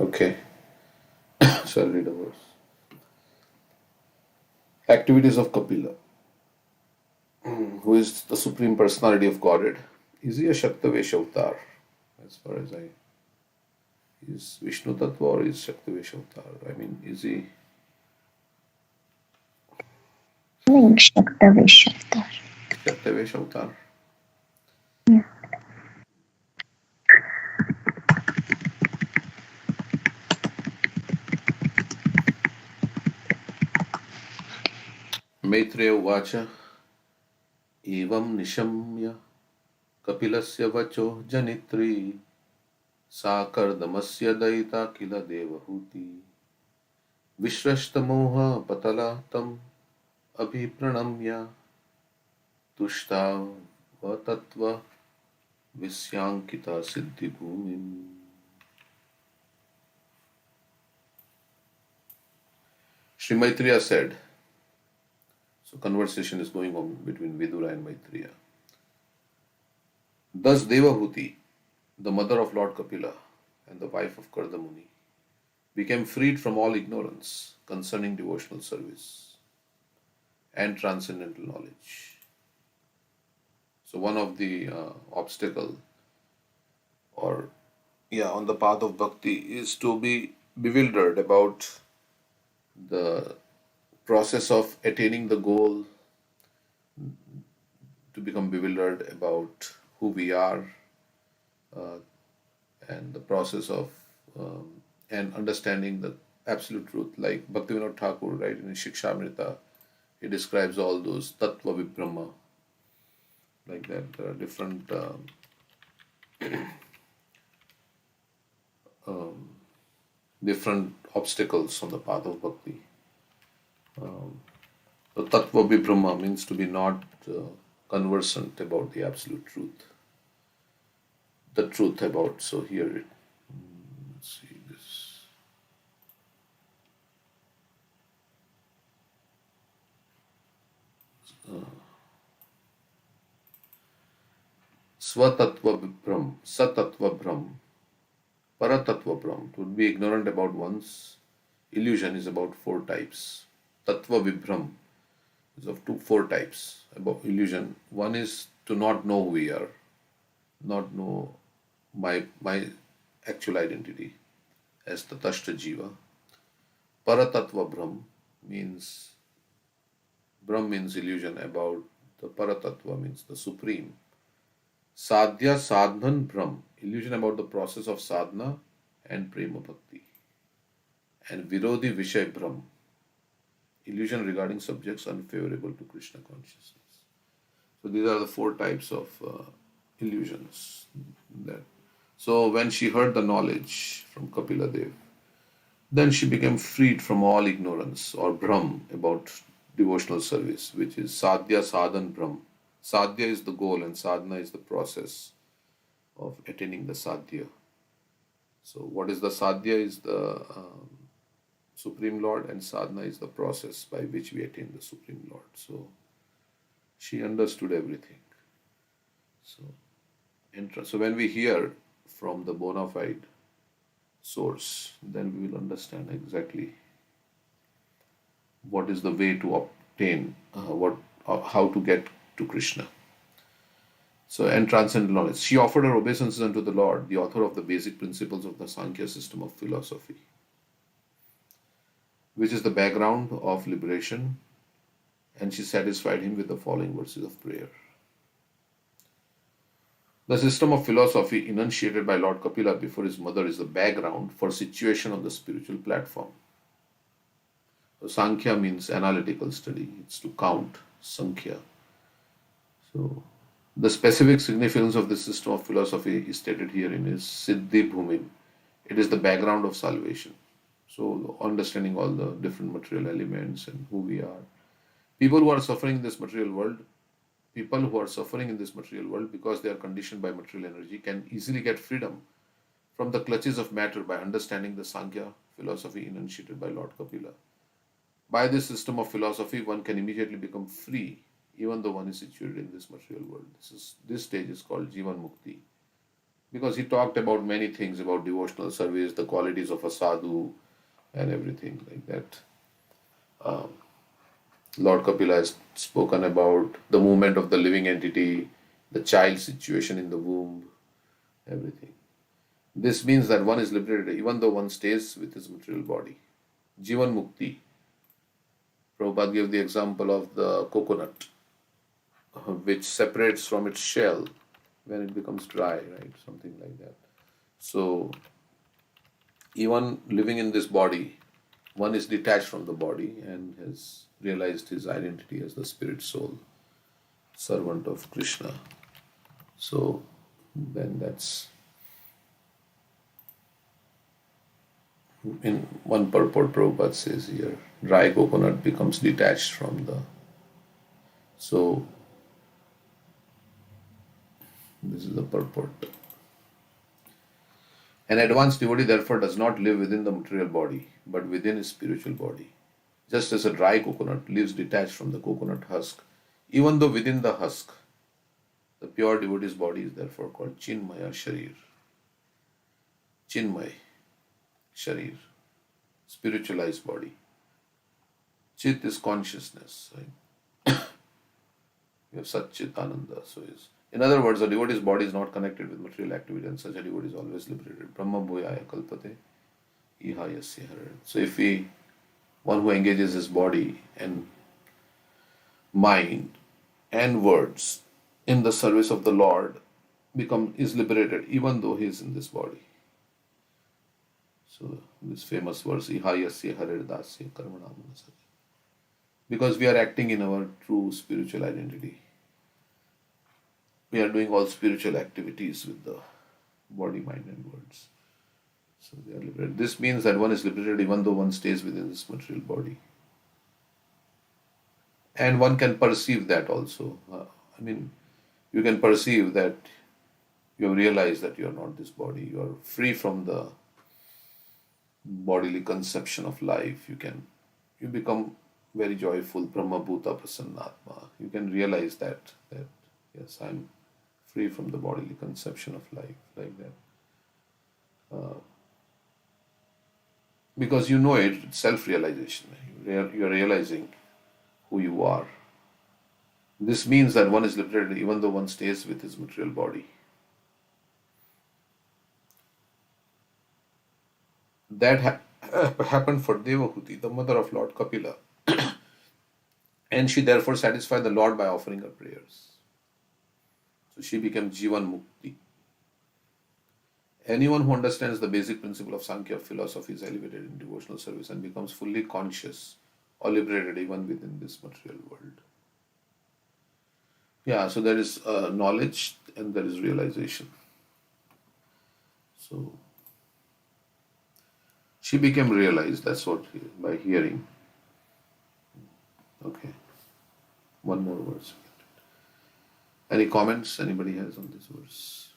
Okay, so I'll read a verse. Activities of Kapila, who is the Supreme Personality of Godhead. Is he a Shaktavesh avatar? As far as I, is Vishnu Tattva or is Shaktavesh avatar? I mean, is he नहीं शकता विषयता. Shaktavesh avatar? Maitreya Uvacha, Evam Nishamya, Kapilस्य Vacho Janitri, Sakardamasya Daita Kila Devahuti, Vishrashtamoha Patala Tam Abhipranamya, Tushta Vatattva Visyankita Siddhi Bhumim. Sri Maitreya said, so conversation is going on between Vidura and Maitreya. Thus Devahuti, the mother of Lord Kapila and the wife of Kardamuni, became freed from all ignorance concerning devotional service and transcendental knowledge. So one of the obstacle or on the path of bhakti is to be bewildered about the process of attaining the goal, to become bewildered about who we are, uh, and the process of and understanding the absolute truth. Like Bhaktivinoda Thakur, right, in his Shikshamrita, he describes all those tattva vibrahma, like that. There are different different obstacles on the path of bhakti. So tattva vibrahma means to be not conversant about the absolute truth, the truth about. So here it. Let's see this. Swatattva Brahm, Satattva Brahm, Paratattva Brahm. To be ignorant about one's illusion is about four types. Tattva Vibram is of four types about illusion. One is to not know who we are, not know my actual identity as Tatashta Jiva. Paratattva Brahm means Brahm means illusion about the Paratattva means the supreme. Sadhya Sadhan Brahm, illusion about the process of sadhana and prema bhakti. And Virodhi Vishay Brahm, illusion regarding subjects unfavorable to Krishna consciousness. So these are the four types of illusions. That. So when she heard the knowledge from Kapila Dev, then she became freed from all ignorance or Brahm about devotional service, which is Sadhya Sadhan Brahm. Sadhya is the goal and sadhana is the process of attaining the sadhya. So, what is the sadhya? Is the Supreme Lord, and sadhana is the process by which we attain the Supreme Lord. So, she understood everything. So, so when we hear from the bona fide source, then we will understand exactly what is the way to obtain how to get to Krishna. So, and transcendental knowledge. She offered her obeisances unto the Lord, the author of the basic principles of the Sankhya system of philosophy, which is the background of liberation, and she satisfied him with the following verses of prayer. The system of philosophy enunciated by Lord Kapila before his mother is the background for situation on the spiritual platform. So Sankhya means analytical study, it's to count, Sankhya. So the specific significance of this system of philosophy is stated here in his Siddhi Bhumim. It is the background of salvation. So understanding all the different material elements and who we are. People who are suffering in this material world, people who are suffering in this material world because they are conditioned by material energy can easily get freedom from the clutches of matter by understanding the Sankhya philosophy enunciated by Lord Kapila. By this system of philosophy, one can immediately become free even though one is situated in this material world. This stage is called Jivan Mukti, because he talked about many things about devotional service, the qualities of a sadhu, and everything like that. Um, Lord Kapila has spoken about the movement of the living entity, the child situation in the womb, everything. This means that one is liberated even though one stays with his material body. Jivan Mukti. Prabhupada gave the example of the coconut, which separates from its shell when it becomes dry, right? Something like that. So, even living in this body, one is detached from the body and has realized his identity as the spirit soul, servant of Krishna. So, then that's in one purport. Prabhupada says here dry coconut becomes detached from the. So, this is the purport. An advanced devotee therefore does not live within the material body, but within his spiritual body. Just as a dry coconut lives detached from the coconut husk, even though within the husk, the pure devotee's body is therefore called Chinmaya Sharir. Chinmay Sharir, spiritualized body. Chit is consciousness, right? You have Sat Chit Ananda. So is. In other words, a devotee's body is not connected with material activity, and such a devotee is always liberated. Brahma Bhuyaya Kalpate Iha Yasya Harer. So if one who engages his body and mind and words in the service of the Lord is liberated even though he is in this body. So this famous verse, Iha Yasya Harer Dasya Karmana Manasya. Because we are acting in our true spiritual identity. We are doing all spiritual activities with the body, mind, and words. So they are liberated. This means that one is liberated even though one stays within this material body. And one can perceive that also. I mean, you can perceive that you realize that you are not this body. You are free from the bodily conception of life. You become very joyful, Brahma Bhuta Prasannatma. You can realize that yes, I'm free from the bodily conception of life, like that. Because you know it, it's self-realization. You are realizing who you are. This means that one is liberated even though one stays with his material body. That happened for Devahuti, the mother of Lord Kapila, and she therefore satisfied the Lord by offering her prayers. So she became Jivan Mukti. Anyone who understands the basic principle of Sankhya philosophy is elevated in devotional service and becomes fully conscious or liberated even within this material world. Yeah, so there is knowledge and there is realization. So she became realized, that's what, by hearing. Okay, one more verse. Any comments anybody has on this verse?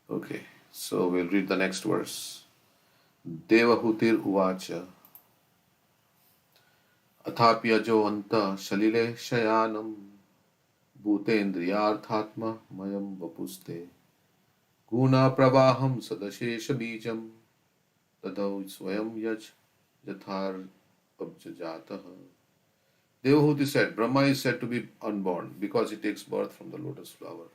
Okay, so we'll read the next verse. Devahutir Uvacha Athapyajo Anta Shalile Shayanam Bhutendriyarthatma Mayam Vapuste Guna Pravaham Sadashesha Bijam Tadau Swayam Yaj Jathar Abjajataha. Devahuti said, Brahma is said to be unborn because he takes birth from the lotus flower,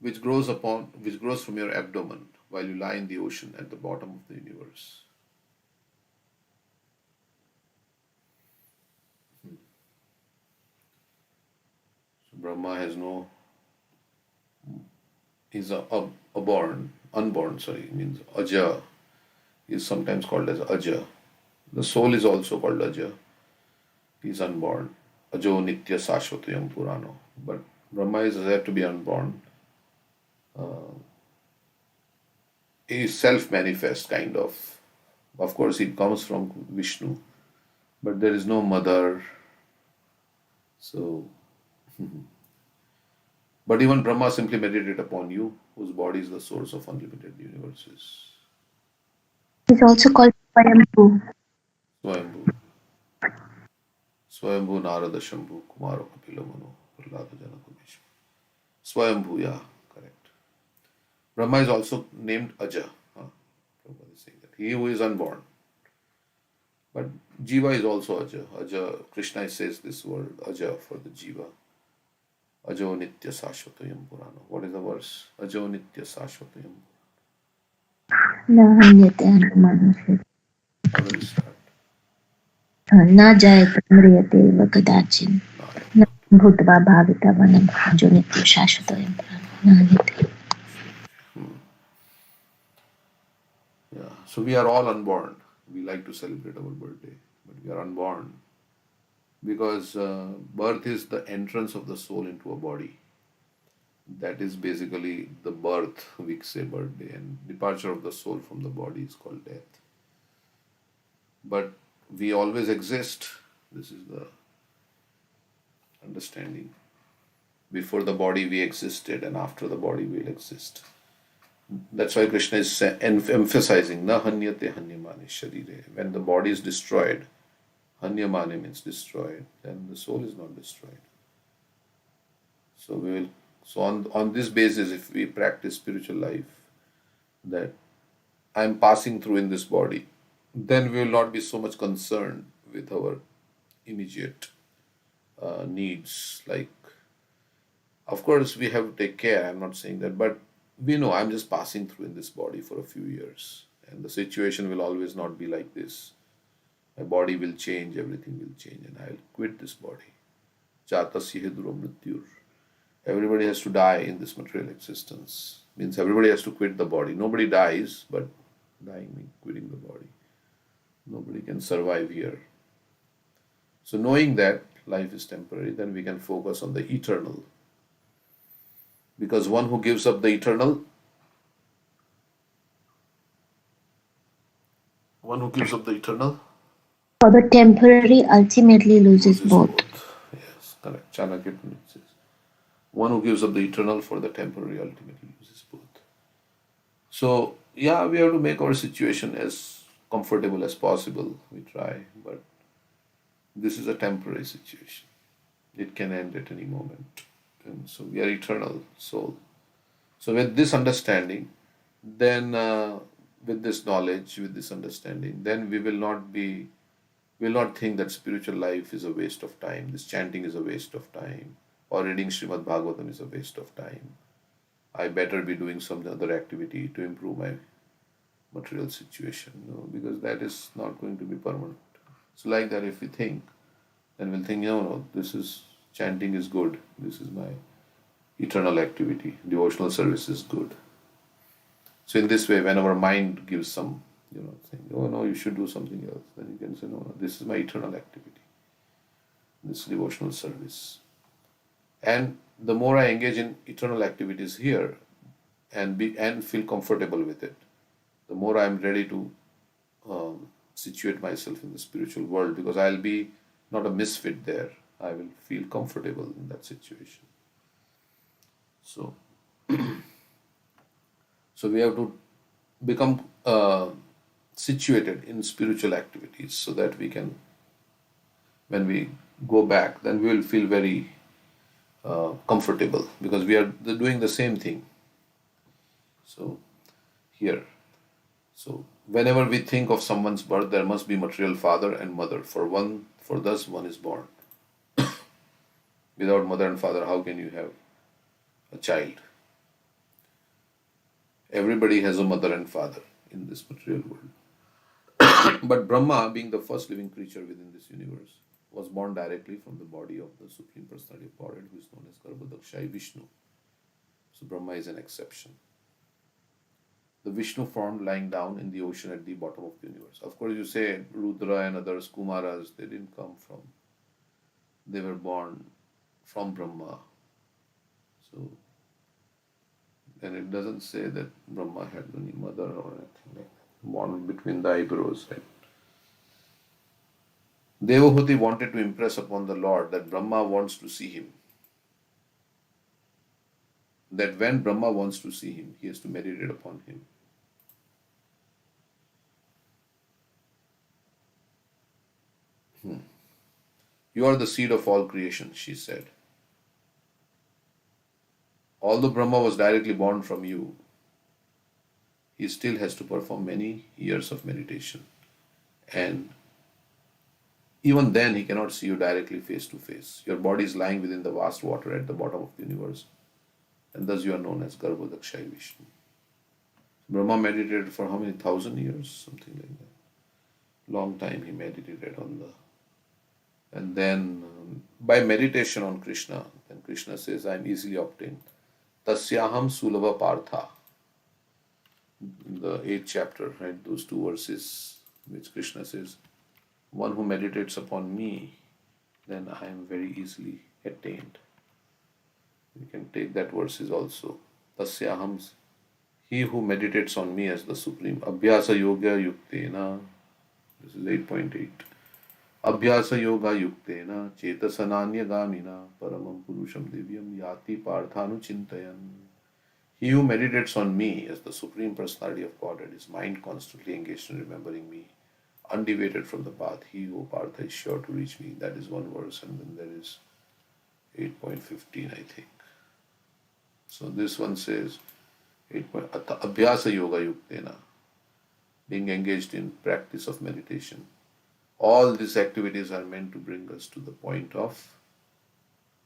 which grows from your abdomen while you lie in the ocean at the bottom of the universe. So Brahma has no, he's unborn, means Aja. He is sometimes called as Aja. The soul is also called Aja. He is unborn. Ajo Nitya Sashvatayam Purano. But Brahma is said to be unborn. He is self-manifest, kind of. Of course, he comes from Vishnu, but there is no mother. So, but even Brahma simply meditated upon you, whose body is the source of unlimited universes. It's also called Swayambhu. Swayambhu. Swayambhu Narada Shambhu Kumaro Kapila Mano. Prahlada Janaka Bhishma. Swayambhu, yeah, correct. Brahma is also named Aja. Prabhupada is saying that. He who is unborn. But Jiva is also Aja. Aja, Krishna says this word, Aja, for the Jiva. Ajo Nitya Sashvatayam Purana. What is the verse? Ajo Nitya Sashvatayam. न हन्यते हनुमानुषे How does it start? न जायते म्रियते व कदाचिन् न Naya. भूत्वा भाविता वनं जो नित्य शाश्वतोऽयं पुराणः न हन्यते. Yeah. So we are all unborn. We like to celebrate our birthday, but we are unborn because birth is the entrance of the soul into a body. That is basically the birth, we say birthday, and departure of the soul from the body is called death. But we always exist. This is the understanding. Before the body we existed, and after the body we'll exist. That's why Krishna is emphasizing na hanyate hanyamane sharire. When the body is destroyed, hanyamane means destroyed, then the soul is not destroyed. So we will. So on this basis, if we practice spiritual life, that I am passing through in this body, then we will not be so much concerned with our immediate needs. Like, of course, we have to take care. I'm not saying that, but we know I'm just passing through in this body for a few years, and the situation will always not be like this. My body will change, everything will change, and I'll quit this body. Jatasya duro mrityur. Everybody has to die in this material existence. Means everybody has to quit the body. Nobody dies, but dying means quitting the body. Nobody can survive here. So knowing that life is temporary, then we can focus on the eternal. Because one who gives up the eternal, For the temporary ultimately loses loses both. both. Yes, correct. Chanakya says, one who gives up the eternal for the temporary ultimately loses both. So, yeah, we have to make our situation as comfortable as possible. We try, but this is a temporary situation. It can end at any moment. And so we are eternal soul. So with this understanding, then with this knowledge, with this understanding, then we will not think that spiritual life is a waste of time, this chanting is a waste of time, or reading Srimad Bhagavatam is a waste of time. I better be doing some other activity to improve my material situation. No, because that is not going to be permanent. So like that, if we think, then we'll think, no, this is chanting is good. This is my eternal activity. Devotional service is good. So in this way, when our mind gives some, saying, oh no, you should do something else, then you can say, no, this is my eternal activity. This devotional service. And the more I engage in eternal activities here and feel comfortable with it, the more I'm ready to situate myself in the spiritual world, because I'll be not a misfit there. I will feel comfortable in that situation. So, so we have to become situated in spiritual activities so that we can, when we go back, then we will feel very comfortable because we are doing the same thing. So, here. So, whenever we think of someone's birth, there must be material father and mother. For thus one is born. Without mother and father, how can you have a child? Everybody has a mother and father in this material world. But Brahma, being the first living creature within this universe, was born directly from the body of the Supreme Personality of Godhead, who is known as Garbhodakshai Vishnu. So Brahma is an exception. The Vishnu form lying down in the ocean at the bottom of the universe. Of course, you say Rudra and others, Kumaras, they didn't come from, they were born from Brahma. So, and it doesn't say that Brahma had any mother or anything like that. Born between the eyebrows, right? Devahuti wanted to impress upon the Lord that Brahma wants to see him. That when Brahma wants to see him, he has to meditate upon him. You are the seed of all creation, she said. Although Brahma was directly born from you, he still has to perform many years of meditation. And even then, he cannot see you directly face to face. Your body is lying within the vast water at the bottom of the universe, and thus you are known as Garbhodakshai Vishnu. Brahma meditated for how many thousand years? Something like that. Long time he meditated on the. And then by meditation on Krishna, then Krishna says, I am easily obtained. Tasyaham Sulabha Partha. In the 8th chapter, right? Those two verses which Krishna says, one who meditates upon me, then I am very easily attained. You can take that verses also. Tasyaham, he who meditates on me as the supreme. Abhyasa yoga yuktena. This is 8.8. Abhyasa yoga yuktena chetasananya gamina paramam purusham divyam yati parthanu chintayan. He who meditates on me as the Supreme Personality of God and his mind constantly engaged in remembering me, undeviated from the path, he, O Partha, is sure to reach me. That is one verse, and then there is 8.15, I think. So this one says, Abhyasa Yoga Yuktena, being engaged in practice of meditation. All these activities are meant to bring us to the point of,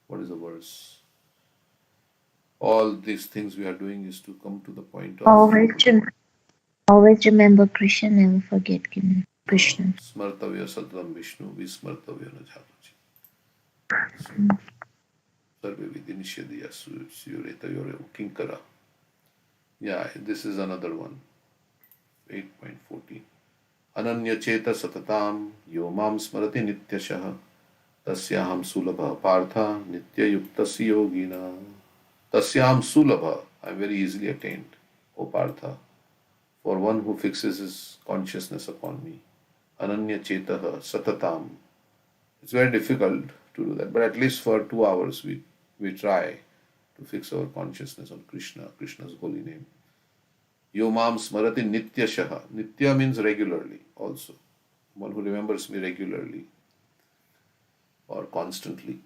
what is the verse? All these things we are doing is to come to the point of Always remember Krishna, never forget Krishna. Smartavya Sadvam Vishnu, Vismartavya Najatuchi. So, Sarve Vidinishya Suyureta Yore Kinkara. Yeah, this is another one. 8.14. Ananya Cheta Satatam Yomam Smarati Nityashaha Tasyaham Sulabha Partha Nitya Yuktasi Yogina. Tasyam Sulabha, I am very easily attained, O Partha, for one who fixes his consciousness upon me. Ananya Chetaha Satatam. It's very difficult to do that, but at least for 2 hours we try to fix our consciousness on Krishna, Krishna's holy name. Yomam Smarati Nityashaha. Nitya means regularly also. One who remembers me regularly or constantly.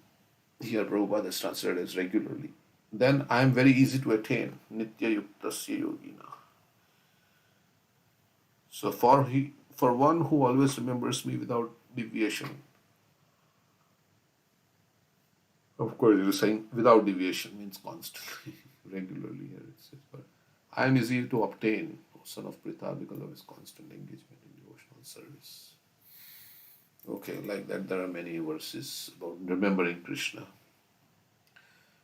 Here Prabhupada has translated as regularly. Then I am very easy to attain. Nitya Yuktasya Yogina. So for one who always remembers me without deviation, of course, you're saying without deviation means constantly, regularly here it says, but I am easy to obtain, O son of Pritha, because of his constant engagement in devotional service. Okay, like that there are many verses about remembering Krishna.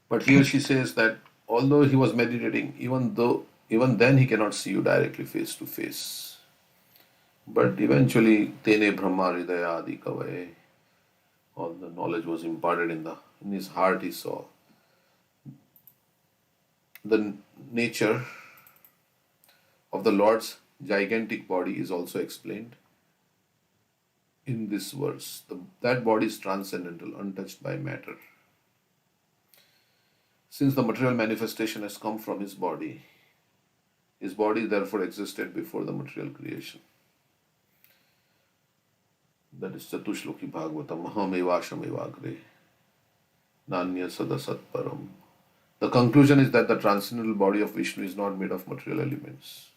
But here she says that although he was meditating, even then he cannot see you directly face to face. But eventually, Tene Brahma Hridaya Adi Kavaye, all the knowledge was imparted in his heart. He saw the nature of the Lord's gigantic body is also explained in this verse. That body is transcendental, untouched by matter. Since the material manifestation has come from his body therefore existed before the material creation. That is Chatushloki Bhagavatam, Mahamevashamevagre, Nanya Sadasat Param. The conclusion is that the transcendental body of Vishnu is not made of material elements.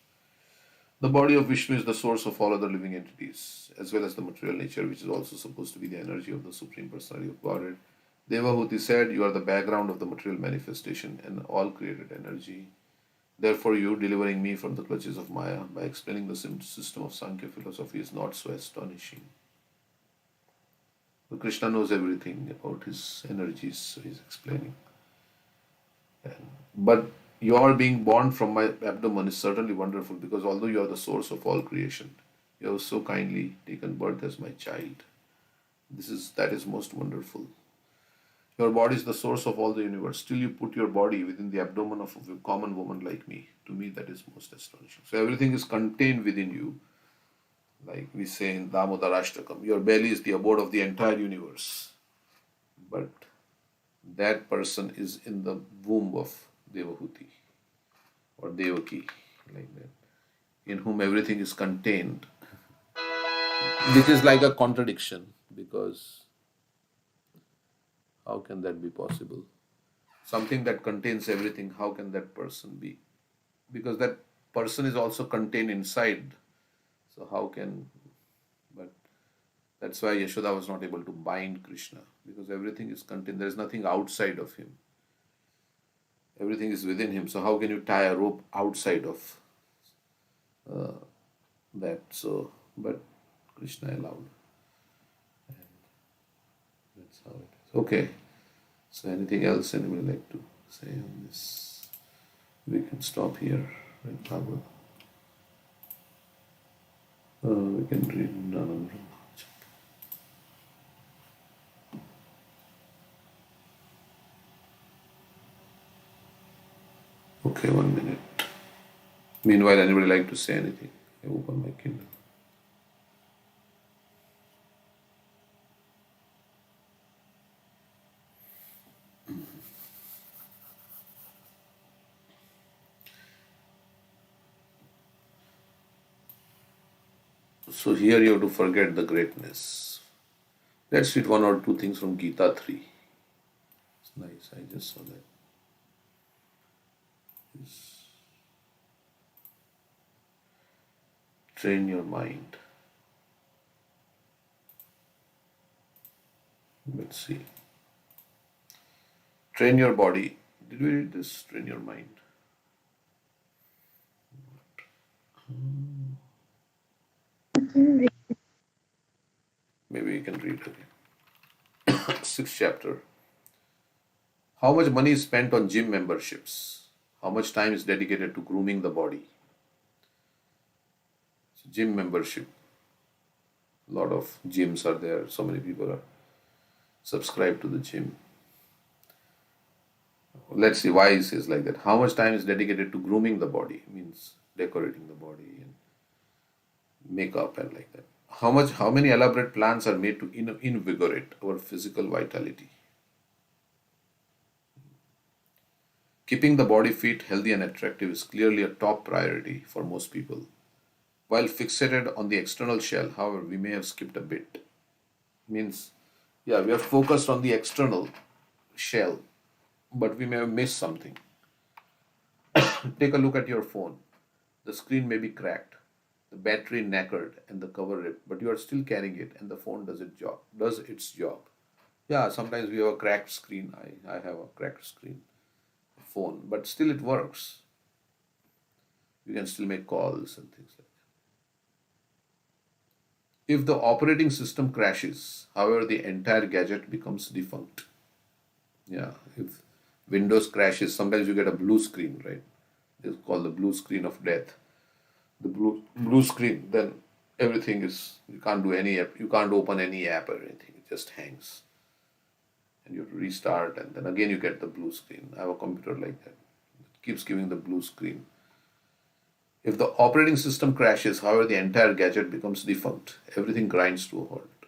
The body of Vishnu is the source of all other living entities, as well as the material nature, which is also supposed to be the energy of the Supreme Personality of Godhead. Devahuti said, you are the background of the material manifestation and all created energy. Therefore, you delivering me from the clutches of Maya by explaining the system of Sankhya philosophy is not so astonishing. So Krishna knows everything about his energies, so he's explaining. But your being born from my abdomen is certainly wonderful, because although you are the source of all creation, you have so kindly taken birth as my child. That is most wonderful. Your body is the source of all the universe. Still you put your body within the abdomen of a common woman like me. To me that is most astonishing. So everything is contained within you. Like we say in Damodarashtakam, your belly is the abode of the entire universe. But that person is in the womb of Devahuti or Devaki, like that, in whom everything is contained, which is like a contradiction, because how can that be possible? something that contains everything, how can that person be? Because that person is also contained inside. So how can, but that's why Yashoda was not able to bind Krishna, because everything is contained. There is nothing outside of him. Everything is within him. So how can you tie a rope outside of that? So, but Krishna allowed. That's how it is. Okay. So anything else anybody like to say on this? We can stop here. Right, Bhagavad? We can read Nanam Brahma. Okay, 1 minute. Meanwhile, anybody like to say anything? I open my Kindle. So here you have to forget the greatness. Let's read one or two things from Gita 3. It's nice. I just saw that. Train your mind. Let's see. Train your body. Did we read this? Train your mind. Maybe we can read again. Sixth chapter. How much money is spent on gym memberships? How much time is dedicated to grooming the body? So gym membership. A lot of gyms are there. So many people are subscribed to the gym. Let's see why he says like that. How much time is dedicated to grooming the body? Means decorating the body and makeup and like that. How many elaborate plans are made to invigorate our physical vitality? Keeping the body fit, healthy, and attractive is clearly a top priority for most people. While fixated on the external shell, however, we may have skipped a bit. Means, yeah, we are focused on the external shell, but we may have missed something. Take a look at your phone. The screen may be cracked, the battery knackered, and the cover ripped, but you are still carrying it, and the phone does its job. Yeah, sometimes we have a cracked screen. I have a cracked screen phone, but still it works. You can still make calls and things like that. If the operating system crashes, however, the entire gadget becomes defunct. Yeah, if Windows crashes, sometimes you get a blue screen, right? It's called the blue screen of death. The blue screen, then everything is, you can't do any app, you can't open any app or anything. It just hangs, and you have to restart, and then again you get the blue screen. I have a computer like that. It keeps giving the blue screen. If the operating system crashes, however, the entire gadget becomes defunct. Everything grinds to a halt.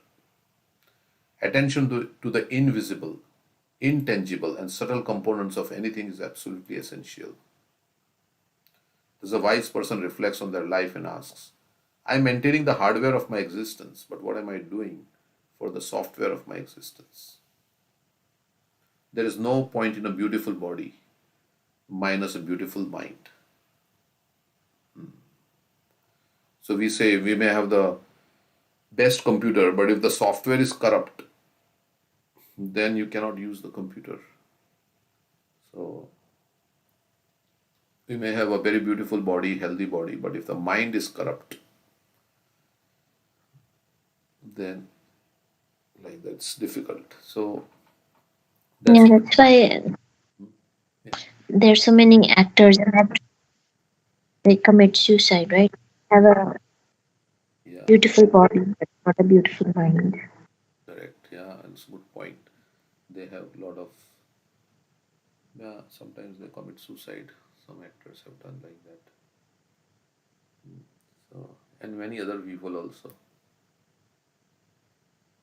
Attention to the invisible, intangible, and subtle components of anything is absolutely essential. Thus, a wise person reflects on their life and asks, I'm maintaining the hardware of my existence, but what am I doing for the software of my existence? There is no point in a beautiful body minus a beautiful mind. So we say we may have the best computer, but if the software is corrupt, then you cannot use the computer. So we may have a very beautiful body, healthy body, but if the mind is corrupt, then like that's difficult. So that's Yeah, that's why yeah, there's so many actors that they commit suicide, right? Have a yeah, beautiful body, but not a beautiful mind. correct. Yeah, and it's a good point. They have a lot of, yeah, sometimes they commit suicide. Some actors have done like that. So, and many other people also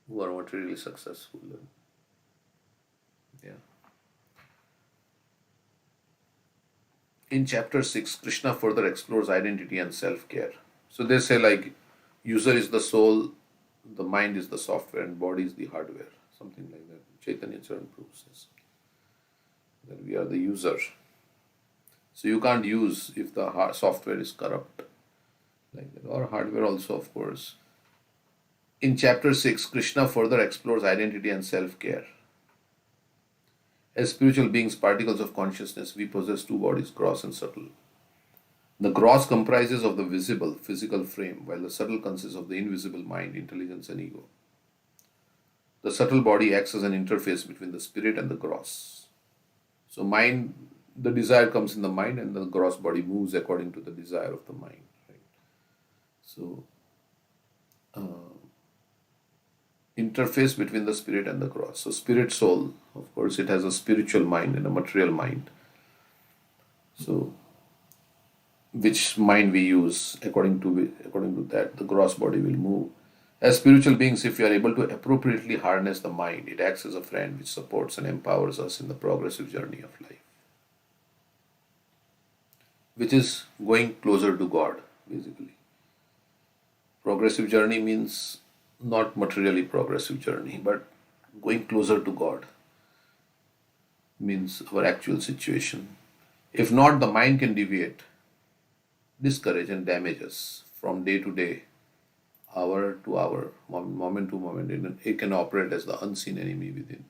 who are materially successful. And, yeah. In chapter 6, Krishna further explores identity and self care. So they say, like, user is the soul, the mind is the software, and body is the hardware. Something like that. Chaitanya Charan proves this. that we are the user. So you can't use if the software is corrupt, like that, or hardware also, of course. In chapter 6, Krishna further explores identity and self care. As spiritual beings, particles of consciousness, we possess two bodies, gross and subtle. The gross comprises of the visible, physical frame, while the subtle consists of the invisible mind, intelligence, and ego. The subtle body acts as an interface between the spirit and the gross. So, mind, the desire comes in the mind, and the gross body moves according to the desire of the mind. Right? So, interface between the spirit and the gross. So, spirit soul, of course, it has a spiritual mind and a material mind. So, which mind we use, according to that, the gross body will move. As spiritual beings, if we are able to appropriately harness the mind, it acts as a friend which supports and empowers us in the progressive journey of life, which is going closer to God, basically. Progressive journey means not materially progressive journey, but going closer to God means our actual situation. If not, the mind can deviate, discourage, and damage us from day to day, hour to hour, moment to moment. It can operate as the unseen enemy within.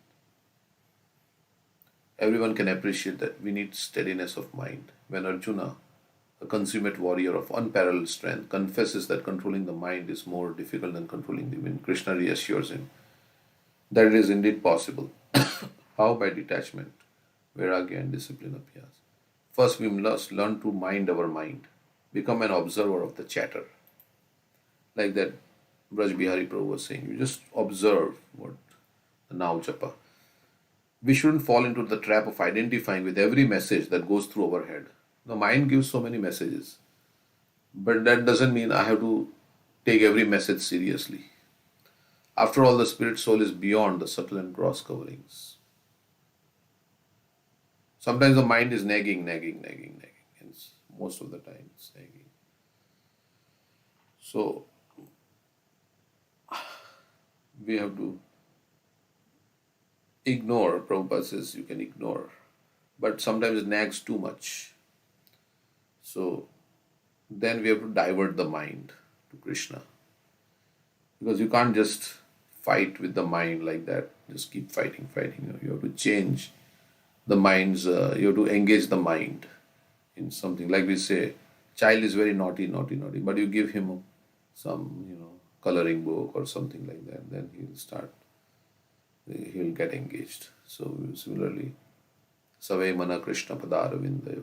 Everyone can appreciate that we need steadiness of mind. When Arjuna, a consummate warrior of unparalleled strength, confesses that controlling the mind is more difficult than controlling the wind, Krishna reassures him that it is indeed possible. How? By detachment, vairagya, and discipline appears. First, we must learn to mind our mind, become an observer of the chatter. Like that Braj Bihari Prabhu was saying, you just observe what the now japa. We shouldn't fall into the trap of identifying with every message that goes through our head. The mind gives so many messages, but that doesn't mean I have to take every message seriously. After all, the spirit soul is beyond the subtle and gross coverings. Sometimes the mind is nagging. And most of the time it's nagging. So we have to ignore. Prabhupada says you can ignore, but sometimes it nags too much. So then we have to divert the mind to Krishna, because you can't just fight with the mind like that. Just keep fighting. You have to change the mind's. You have to engage the mind in something. Like we say, child is very naughty, but you give him some, coloring book or something like that. Then he'll get engaged. So similarly, Savay Mana Krishna Padaravindayo.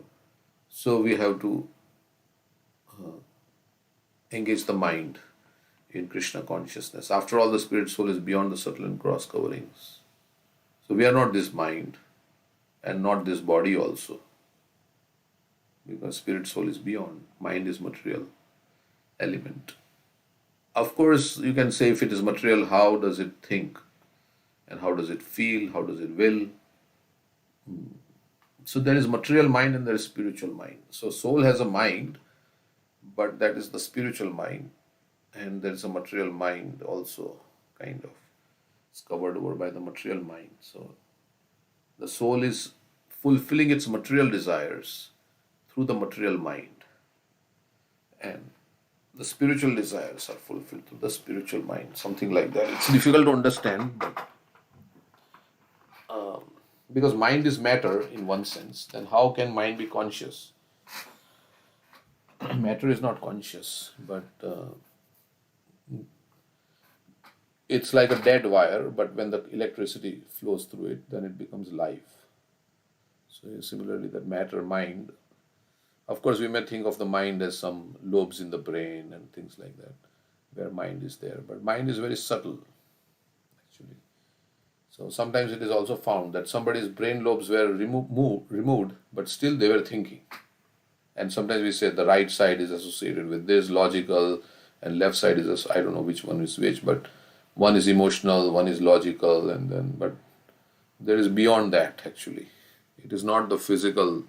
So we have to engage the mind in Krishna consciousness. After all, the spirit soul is beyond the subtle and gross coverings. So we are not this mind and not this body also, because spirit soul is beyond. Mind is material element. Of course, you can say if it is material, how does it think? And how does it feel? How does it will? So there is material mind and there is spiritual mind. So soul has a mind, but that is the spiritual mind. And there is a material mind also, kind of. It's covered over by the material mind. So the soul is fulfilling its material desires through the material mind. And the spiritual desires are fulfilled through the spiritual mind. Something like that. It's difficult to understand, but because mind is matter in one sense, then how can mind be conscious? Matter is not conscious, but it's like a dead wire, but when the electricity flows through it, then it becomes life. So similarly, that matter, mind, of course, we may think of the mind as some lobes in the brain and things like that, where mind is there, but mind is very subtle, actually. So sometimes it is also found that somebody's brain lobes were removed, but still they were thinking. And sometimes we say the right side is associated with this logical, and left side is I don't know which one is which, but one is emotional, one is logical, but there is beyond that actually. It is not the physical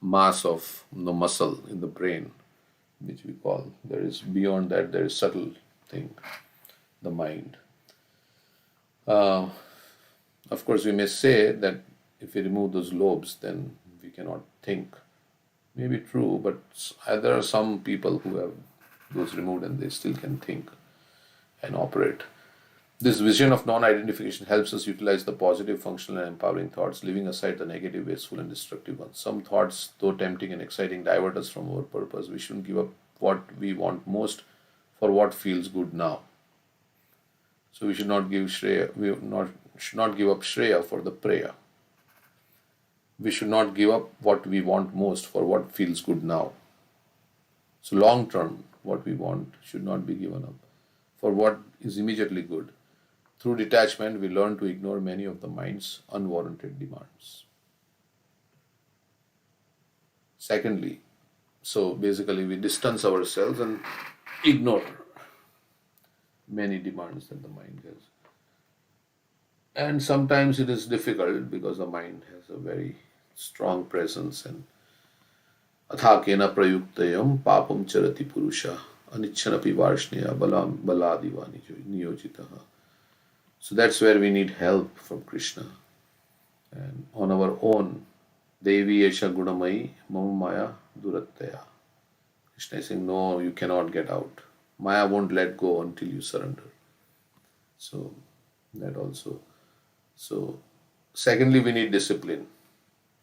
mass of the muscle in the brain, which we call. There is beyond that. There is subtle thing, the mind. Of course, we may say that if we remove those lobes, then we cannot think. Maybe true, but there are some people who have those removed and they still can think and operate. This vision of non identification helps us utilize the positive, functional, and empowering thoughts, leaving aside the negative, wasteful, and destructive ones. Some thoughts, though tempting and exciting, divert us from our purpose. We shouldn't give up what we want most for what feels good now. So we should not give Shreya, should not give up Shreya for the prayer. We should not give up what we want most for what feels good now. So long term, what we want should not be given up for what is immediately good. Through detachment, we learn to ignore many of the mind's unwarranted demands. Secondly, so basically we distance ourselves and ignore many demands that the mind has. And sometimes it is difficult because the mind has a very strong presence and athakena prayuktayam papam charati purusha anichanapi varshneya baladiva niyojitaha. So that's where we need help from Krishna. And on our own, Devi Esha Gunamai Mamaya Durattaya. Krishna is saying, no, you cannot get out. Maya won't let go until you surrender. So that also. So secondly, we need discipline.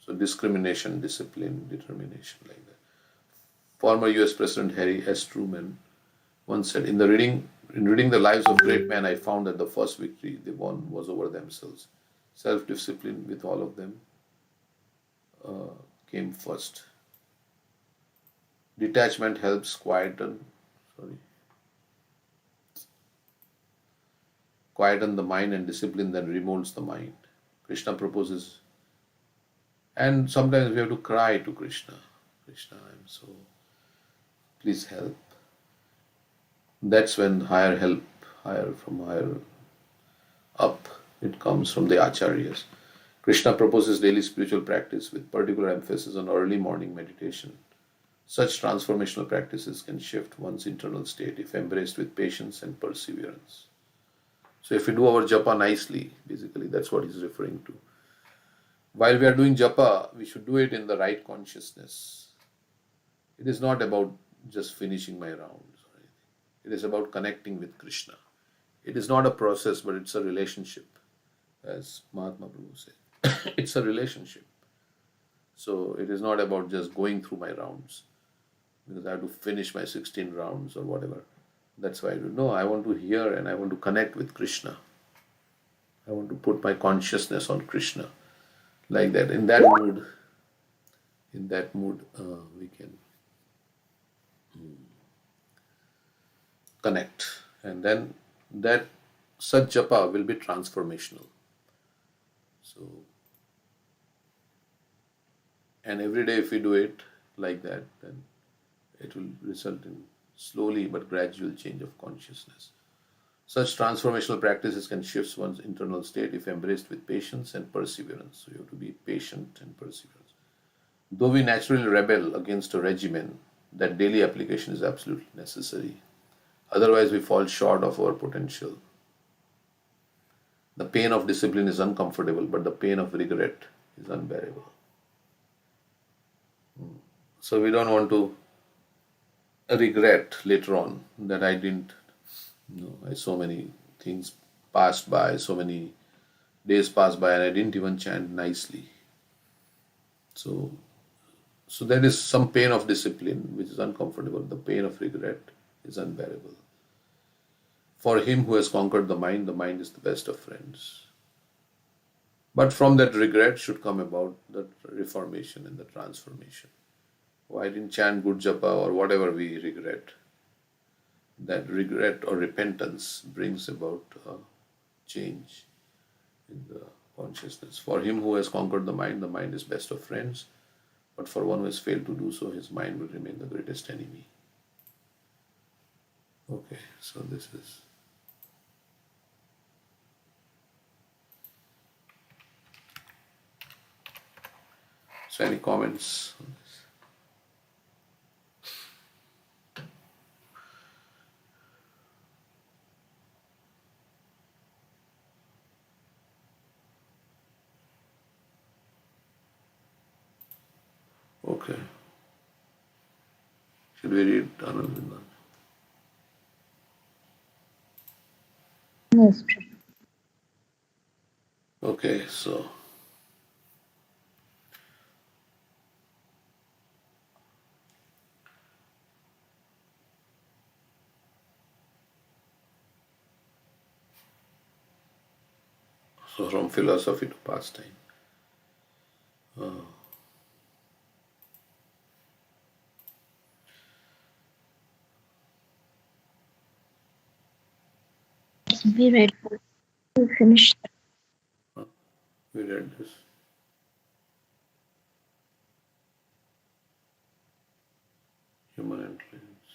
So discrimination, discipline, determination, like that. Former US President Harry S. Truman once said, in reading the lives of great men, I found that the first victory they won was over themselves. Self-discipline with all of them came first. Detachment helps quieten the mind, and discipline then remolds the mind. Krishna proposes, and sometimes we have to cry to Krishna. Krishna, I'm so, please help. That's when higher help, higher up, it comes from the acharyas. Krishna proposes daily spiritual practice with particular emphasis on early morning meditation. Such transformational practices can shift one's internal state if embraced with patience and perseverance. So if we do our japa nicely, basically that's what he's referring to. While we are doing japa, we should do it in the right consciousness. It is not about just finishing my rounds or anything. It is about connecting with Krishna. It is not a process, but it's a relationship, as Mahatma Prabhu said. It's a relationship. So it is not about just going through my rounds because I have to finish my 16 rounds or whatever. That's why I do. No, I want to hear and I want to connect with Krishna. I want to put my consciousness on Krishna. Like that. In that mood, we can connect. And then that such japa will be transformational. So, and every day if we do it like that, then it will result in slowly but gradual change of consciousness. Such transformational practices can shift one's internal state if embraced with patience and perseverance. So you have to be patient and perseverance. Though we naturally rebel against a regimen, that daily application is absolutely necessary. Otherwise, we fall short of our potential. The pain of discipline is uncomfortable, but the pain of regret is unbearable. So we don't want to regret later on that I didn't, so many things passed by, so many days passed by and I didn't even chant nicely. So that is some pain of discipline which is uncomfortable. The pain of regret is unbearable. For him who has conquered the mind is the best of friends. But from that regret should come about the reformation and the transformation. Oh, I didn't chant good japa or whatever we regret. That regret or repentance brings about a change in the consciousness. For him who has conquered the mind is best of friends. But for one who has failed to do so, his mind will remain the greatest enemy. Okay, so this is. So any comments on this? Okay. Should we read Anand Vrindavan? Yes, Prabhu. Okay, so from philosophy to pastime. We read. We finished. We read this. Human influence.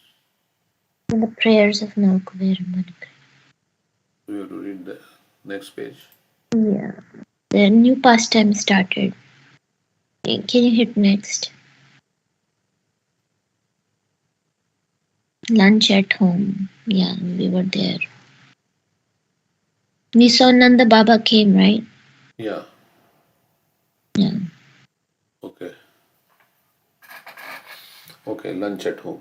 The prayers of Nalkuvir and Manikar. We have to read the next page. Yeah. The new pastime started. Can you hit next? Lunch at home. Yeah, we were there. We saw Nanda Baba came, right? Yeah. Yeah. Okay. Okay, lunch at home.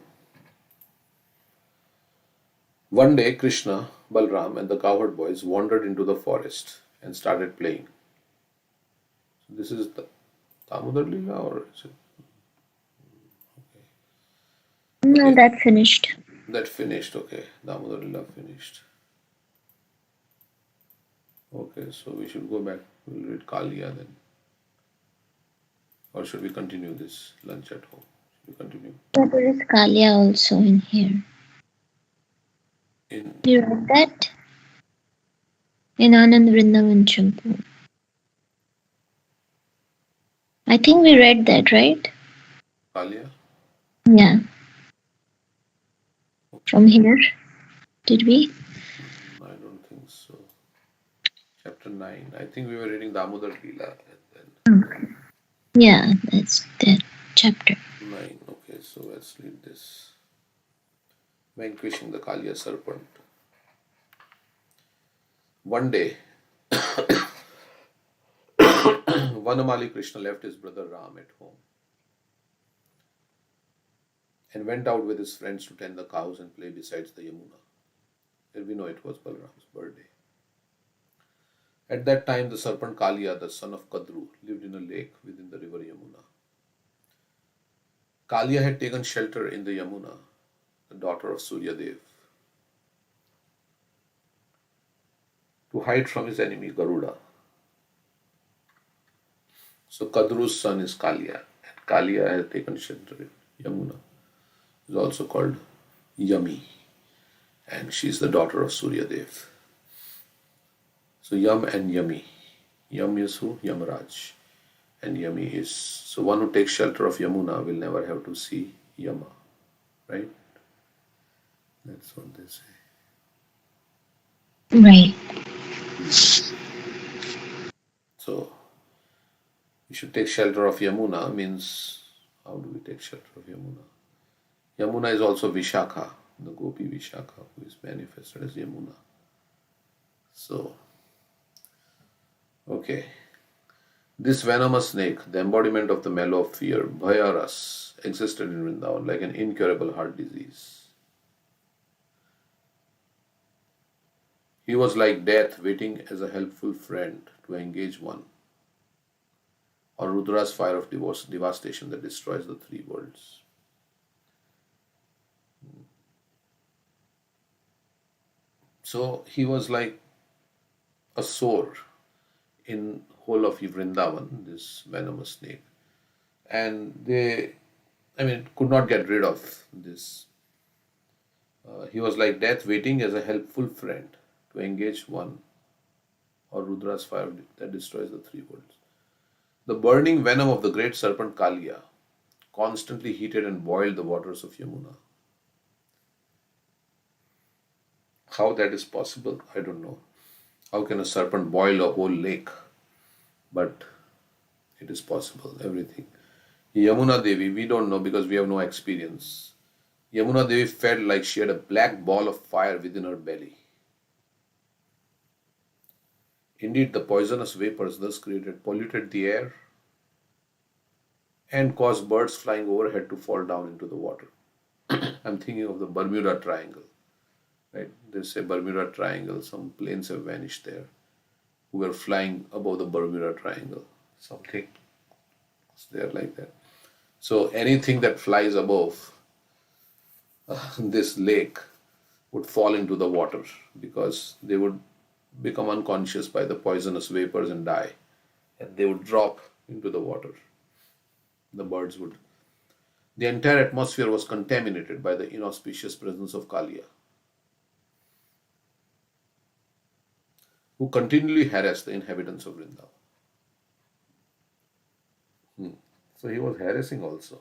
One day, Krishna, Balram, and the cowherd boys wandered into the forest and started playing. So this is the Damodar Leela, or is it? No, Okay, that finished. that finished. Okay, Damodar Leela finished. Okay, so we should go back. We'll read Kalia then. Or should we continue this lunch at home? Should we continue? Yeah, there is Kalia also in here. In You read that? In Anand Vrindavan Champu. I think we read that, right? Kalia? Yeah. From here. Did we? I don't think so. Chapter 9. I think we were reading Damodar Leela and then Yeah, that's that chapter. 9. Okay, so let's read this. Vanquishing the Kalia serpent. One day, Vanamali Krishna left his brother Ram at home and went out with his friends to tend the cows and play beside the Yamuna. And we know it was Balram's birthday. At that time, the serpent Kalia, the son of Kadru, lived in a lake within the river Yamuna. Kalia had taken shelter in the Yamuna, the daughter of Suryadev, to hide from his enemy Garuda. So Kadru's son is Kalia, and Kalia has taken shelter in Yamuna. Is also called Yami, and she is the daughter of Suryadev. So Yam and Yami. Yam is who? Yamaraj. And Yami is, so one who takes shelter of Yamuna will never have to see Yama. Right? That's what they say. Right. So we should take shelter of Yamuna means, how do we take shelter of Yamuna? Yamuna is also Vishakha, the Gopi Vishakha, who is manifested as Yamuna. So, okay. This venomous snake, the embodiment of the mallow of fear, Bhayaras, existed in Vrindavan like an incurable heart disease. He was like death waiting as a helpful friend to engage one, or Rudra's fire of devastation that destroys the three worlds. So he was like a sore in whole of Vrindavan, this venomous snake. And they, could not get rid of this. He was like death waiting as a helpful friend to engage one, or Rudra's fire that destroys the three worlds. The burning venom of the great serpent Kalia constantly heated and boiled the waters of Yamuna. How that is possible, I don't know. How can a serpent boil a whole lake? But it is possible, everything. Yamuna Devi, we don't know because we have no experience. Yamuna Devi felt like she had a black ball of fire within her belly. Indeed, the poisonous vapors thus created polluted the air and caused birds flying overhead to fall down into the water. I'm thinking of the Bermuda Triangle, right? They say Bermuda Triangle, some planes have vanished there who were flying above the Bermuda Triangle. Something there like that. So anything that flies above this lake would fall into the water because they would become unconscious by the poisonous vapors and die, and they would drop into the water. The birds would. The entire atmosphere was contaminated by the inauspicious presence of Kalia, who continually harassed the inhabitants of Vrindavan. So he was harassing also.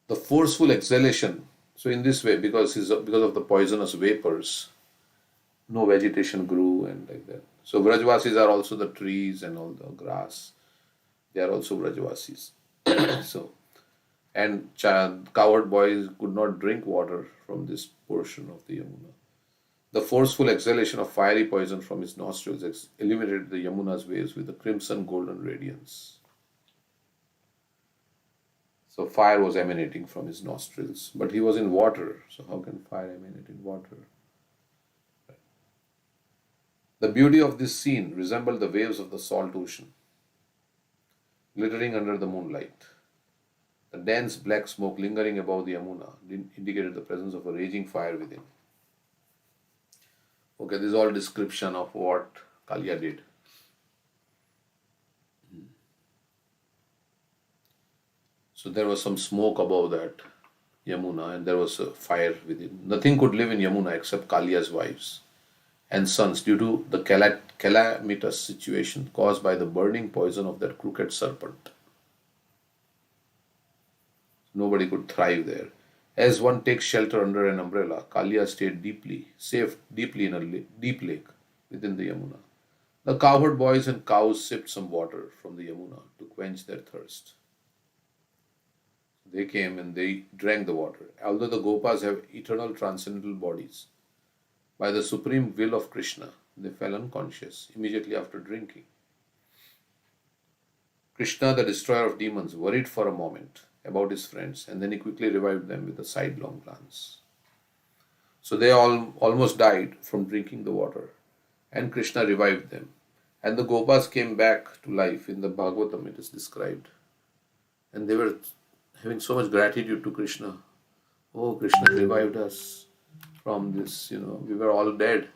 The forceful exhalation. So in this way, because of the poisonous vapors, no vegetation grew and like that. So Vrajvasis are also the trees and all the grass. They are also Vrajvasis. So and cowherd boys could not drink water from this portion of the Yamuna. The forceful exhalation of fiery poison from his nostrils illuminated the Yamuna's waves with a crimson golden radiance. So fire was emanating from his nostrils, but he was in water. So how can fire emanate in water? The beauty of this scene resembled the waves of the salt ocean, glittering under the moonlight. The dense black smoke lingering above the Yamuna indicated the presence of a raging fire within. Okay, this is all description of what Kalia did. So there was some smoke above that Yamuna and there was a fire within. Nothing could live in Yamuna except Kalia's wives and sons due to the calamitous situation caused by the burning poison of that crooked serpent. Nobody could thrive there. As one takes shelter under an umbrella, Kalia stayed safe deeply in a deep lake within the Yamuna. The cowherd boys and cows sipped some water from the Yamuna to quench their thirst. They came and they drank the water. Although the Gopas have eternal transcendental bodies, by the supreme will of Krishna, they fell unconscious immediately after drinking. Krishna, the destroyer of demons, worried for a moment about his friends and then he quickly revived them with a sidelong glance. So they all almost died from drinking the water and Krishna revived them. And the Gopas came back to life. In the Bhagavatam it is described. And they were having so much gratitude to Krishna. Oh, Krishna revived us from this, we were all dead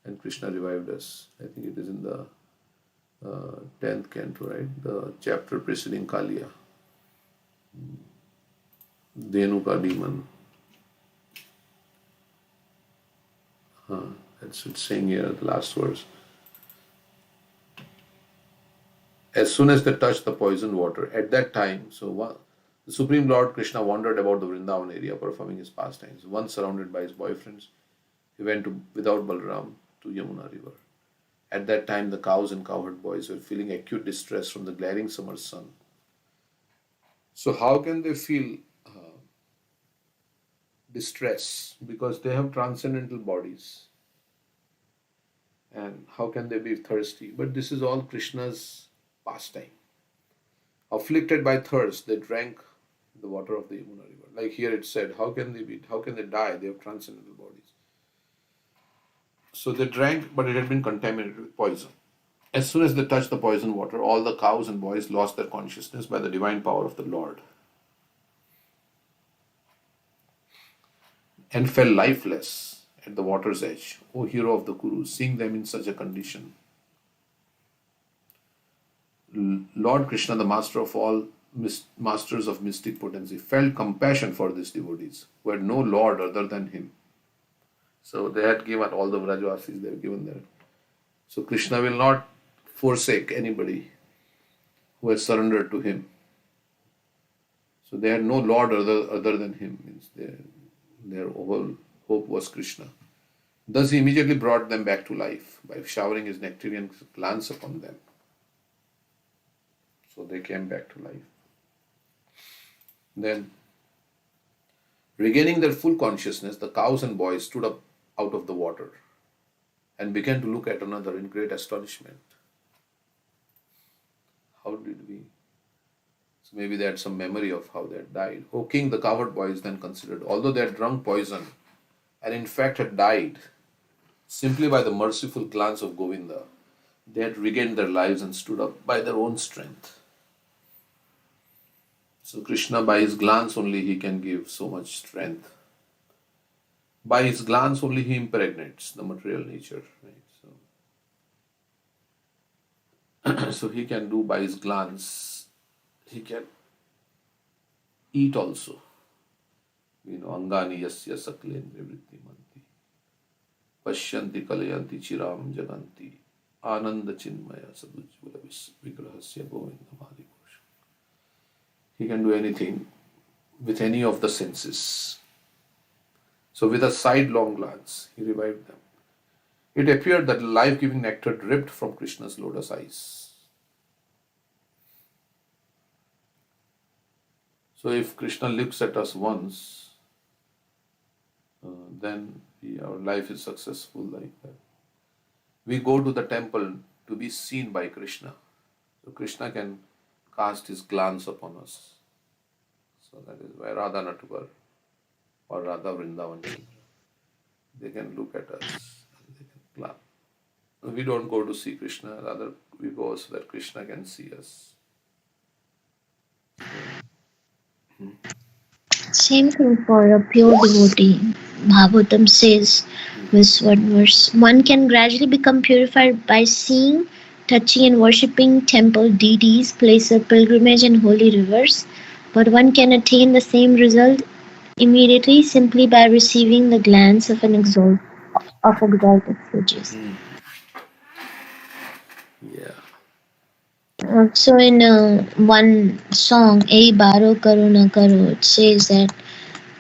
and Krishna revived us. I think it is in the 10th canto, right? The chapter preceding Kalia. Denuka demon. That's it's saying here, the last verse. As soon as they touched the poisoned water, at that time, the Supreme Lord Krishna wandered about the Vrindavan area performing his pastimes. Once surrounded by his boyfriends, he went without Balram to Yamuna river. At that time, the cows and cowherd boys were feeling acute distress from the glaring summer sun. So how can they feel distress? Because they have transcendental bodies. And how can they be thirsty? But this is all Krishna's pastime. Afflicted by thirst, they drank the water of the Yamuna river. Like here it said, how can they die? They have transcendental bodies. So they drank, but it had been contaminated with poison. As soon as they touched the poisoned water, all the cows and boys lost their consciousness by the divine power of the Lord and fell lifeless at the water's edge. O hero of the Kurus, seeing them in such a condition, Lord Krishna, the master of all masters of mystic potency, felt compassion for these devotees who had no lord other than him. So they had given all the Vrajvasis, they were given there. So Krishna will not forsake anybody who has surrendered to him. So they had no lord other than him. Means their whole hope was Krishna. Thus he immediately brought them back to life by showering his nectarian glance upon them. So they came back to life. Then, regaining their full consciousness, the cows and boys stood up out of the water and began to look at another in great astonishment. how did we? So maybe they had some memory of how they had died. O king, the cowherd boys then considered, although they had drunk poison and in fact had died simply by the merciful glance of Govinda, they had regained their lives and stood up by their own strength. So Krishna, by his glance only, he can give so much strength. By his glance only, he impregnates the material nature. Right? So, so he can do by his glance. He can eat also. Angani yasya saklendra vritti manti. Pashyanti kalayanti chiram jaganti. Ananda chinmaya sadujjvala vigrahasya govinda madhipusha. He can do anything with any of the senses. So with a sidelong glance, he revived them. It appeared that life-giving nectar dripped from Krishna's lotus eyes. So if Krishna looks at us once, then our life is successful like that. We go to the temple to be seen by Krishna. So Krishna can cast his glance upon us. So that is why Radha Natubar or Radha Vrindavan Chandra, they can look at us and they can clap. We don't go to see Krishna, rather we go so that Krishna can see us. Same thing for a pure devotee. Bhagavatam says, this one verse, one can gradually become purified by seeing, touching, and worshipping temple deities, place of pilgrimage, and holy rivers. But one can attain the same result immediately simply by receiving the glance of exalted sages. Yeah. So in one song, "A Baro Karo Na Karo," it says that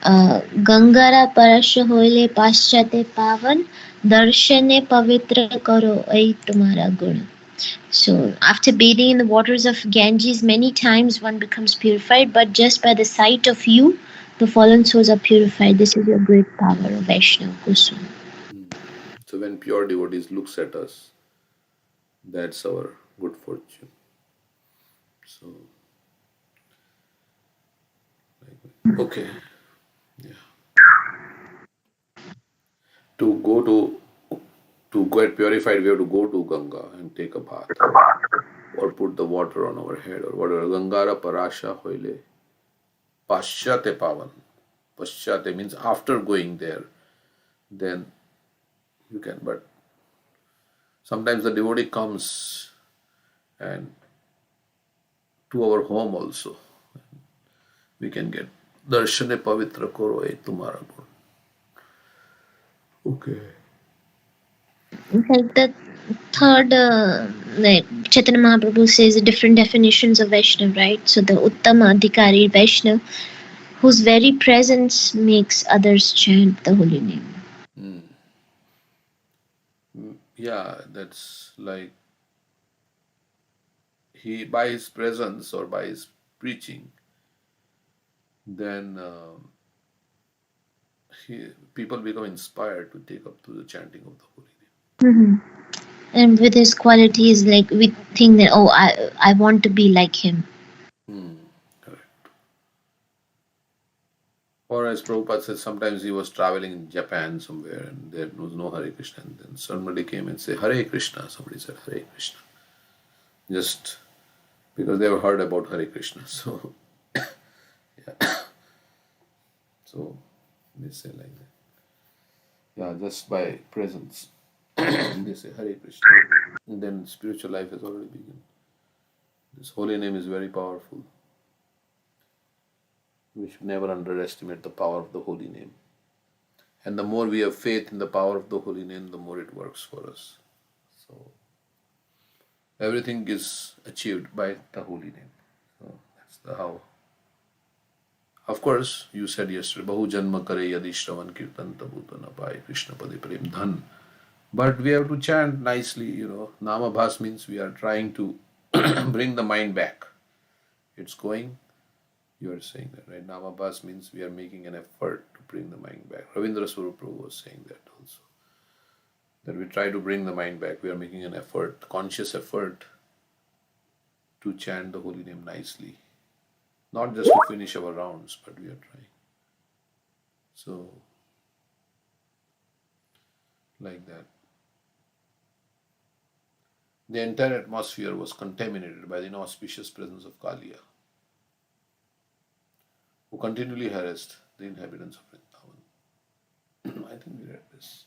गंगारा परश होइले पाश्चात्य पावन दर्शने पवित्र करो ऐ तुम्हारा गुण. So after bathing in the waters of Ganges many times one becomes purified, but just by the sight of you the fallen souls are purified. This is your great power, O Vaishnav Kusum. So when pure devotees looks at us, that's our good fortune. So, okay, yeah. To get purified, we have to go to Ganga and take a bath, or put the water on our head, or whatever. Gangara parasha hoile paschate pavan. Paschate means after going there, then you can. But sometimes the devotee comes and to our home also. We can get darshane pavitra koro e tumhara gun. Okay. Like the third, like Chaitanya Mahaprabhu says, different definitions of Vaishnav, right? So the Uttama Adhikari Vaishnav, whose very presence makes others chant the holy name. Yeah, that's like he, by his presence or by his preaching, then people become inspired to take up to the chanting of the holy Mhm. And with his qualities, like we think that, oh, I want to be like him. name. Correct. Or as Prabhupada said, sometimes he was traveling in Japan somewhere and there was no Hare Krishna, and then somebody came and said Hare Krishna. Somebody said Hare Krishna, just because they have heard about Hare Krishna. So, yeah. So they say like that. Yeah, just by presence. They say Hare Krishna. And then spiritual life has already begun. This holy name is very powerful. We should never underestimate the power of the holy name. And the more we have faith in the power of the holy name, the more it works for us. So everything is achieved by the holy name. So that's the how. Of course, you said yesterday, Bahu Janma Kare Yadi Shravan Kirtan Tabuta Napai Krishna Pade Prem Dhan. But we have to chant nicely, Namabhas means we are trying to bring the mind back. It's going, you are saying that, right? Namabhas means we are making an effort to bring the mind back. Ravindra Swarup Prabhu was saying that also. That we try to bring the mind back. We are making an effort, conscious effort to chant the holy name nicely. Not just to finish our rounds, but we are trying. So, like that. The entire atmosphere was contaminated by the inauspicious presence of Kaliya, who continually harassed the inhabitants of Vrindavan. I think we read this.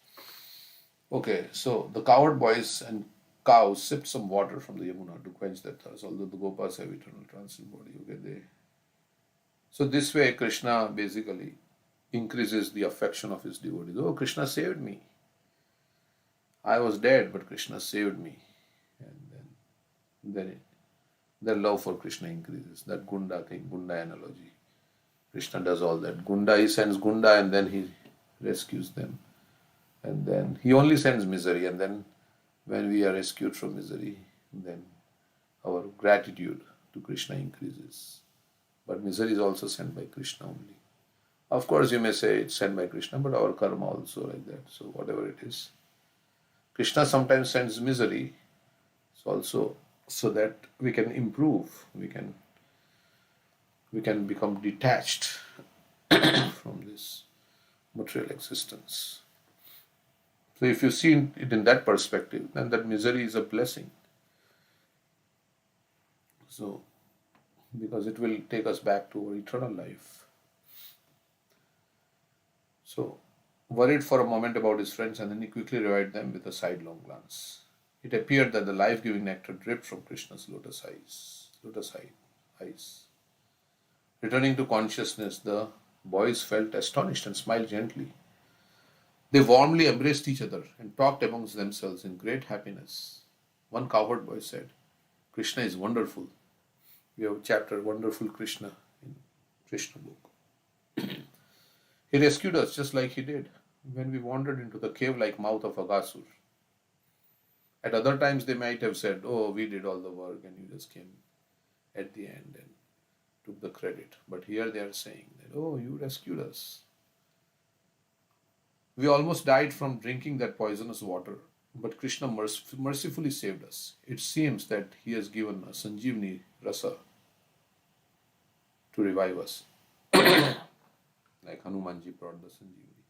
Okay, so the cowherd boys and cows sipped some water from the Yamuna to quench their thirst, although the Gopas have eternal transient body. Okay, so this way Krishna basically increases the affection of his devotees. Oh, Krishna saved me. I was dead, but Krishna saved me. And then their love for Krishna increases. That Gunda thing, Gunda analogy. Krishna does all that. He sends Gunda and then he rescues them. And then he only sends misery, and then when we are rescued from misery, then our gratitude to Krishna increases. But misery is also sent by Krishna only. Of course, you may say it's sent by Krishna, but our karma also like that. So whatever it is, Krishna sometimes sends misery, also so that we can improve, we can become detached from this material existence. So if you see it in that perspective, then that misery is a blessing. So, because it will take us back to our eternal life. So, worried for a moment about his friends, and then he quickly revived them with a sidelong glance. It appeared that the life-giving nectar dripped from Krishna's lotus eyes. Returning to consciousness, the boys felt astonished and smiled gently. They warmly embraced each other and talked amongst themselves in great happiness. One cowherd boy said, Krishna is wonderful. We have a chapter, Wonderful Krishna, in Krishna book. He rescued us just like he did when we wandered into the cave-like mouth of Agasur. At other times they might have said, oh, we did all the work and you just came at the end and took the credit. But here they are saying that, oh, you rescued us. We almost died from drinking that poisonous water, but Krishna mercifully saved us. It seems that he has given a Sanjeevani Rasa to revive us. Like Hanumanji brought the Sanjeevani.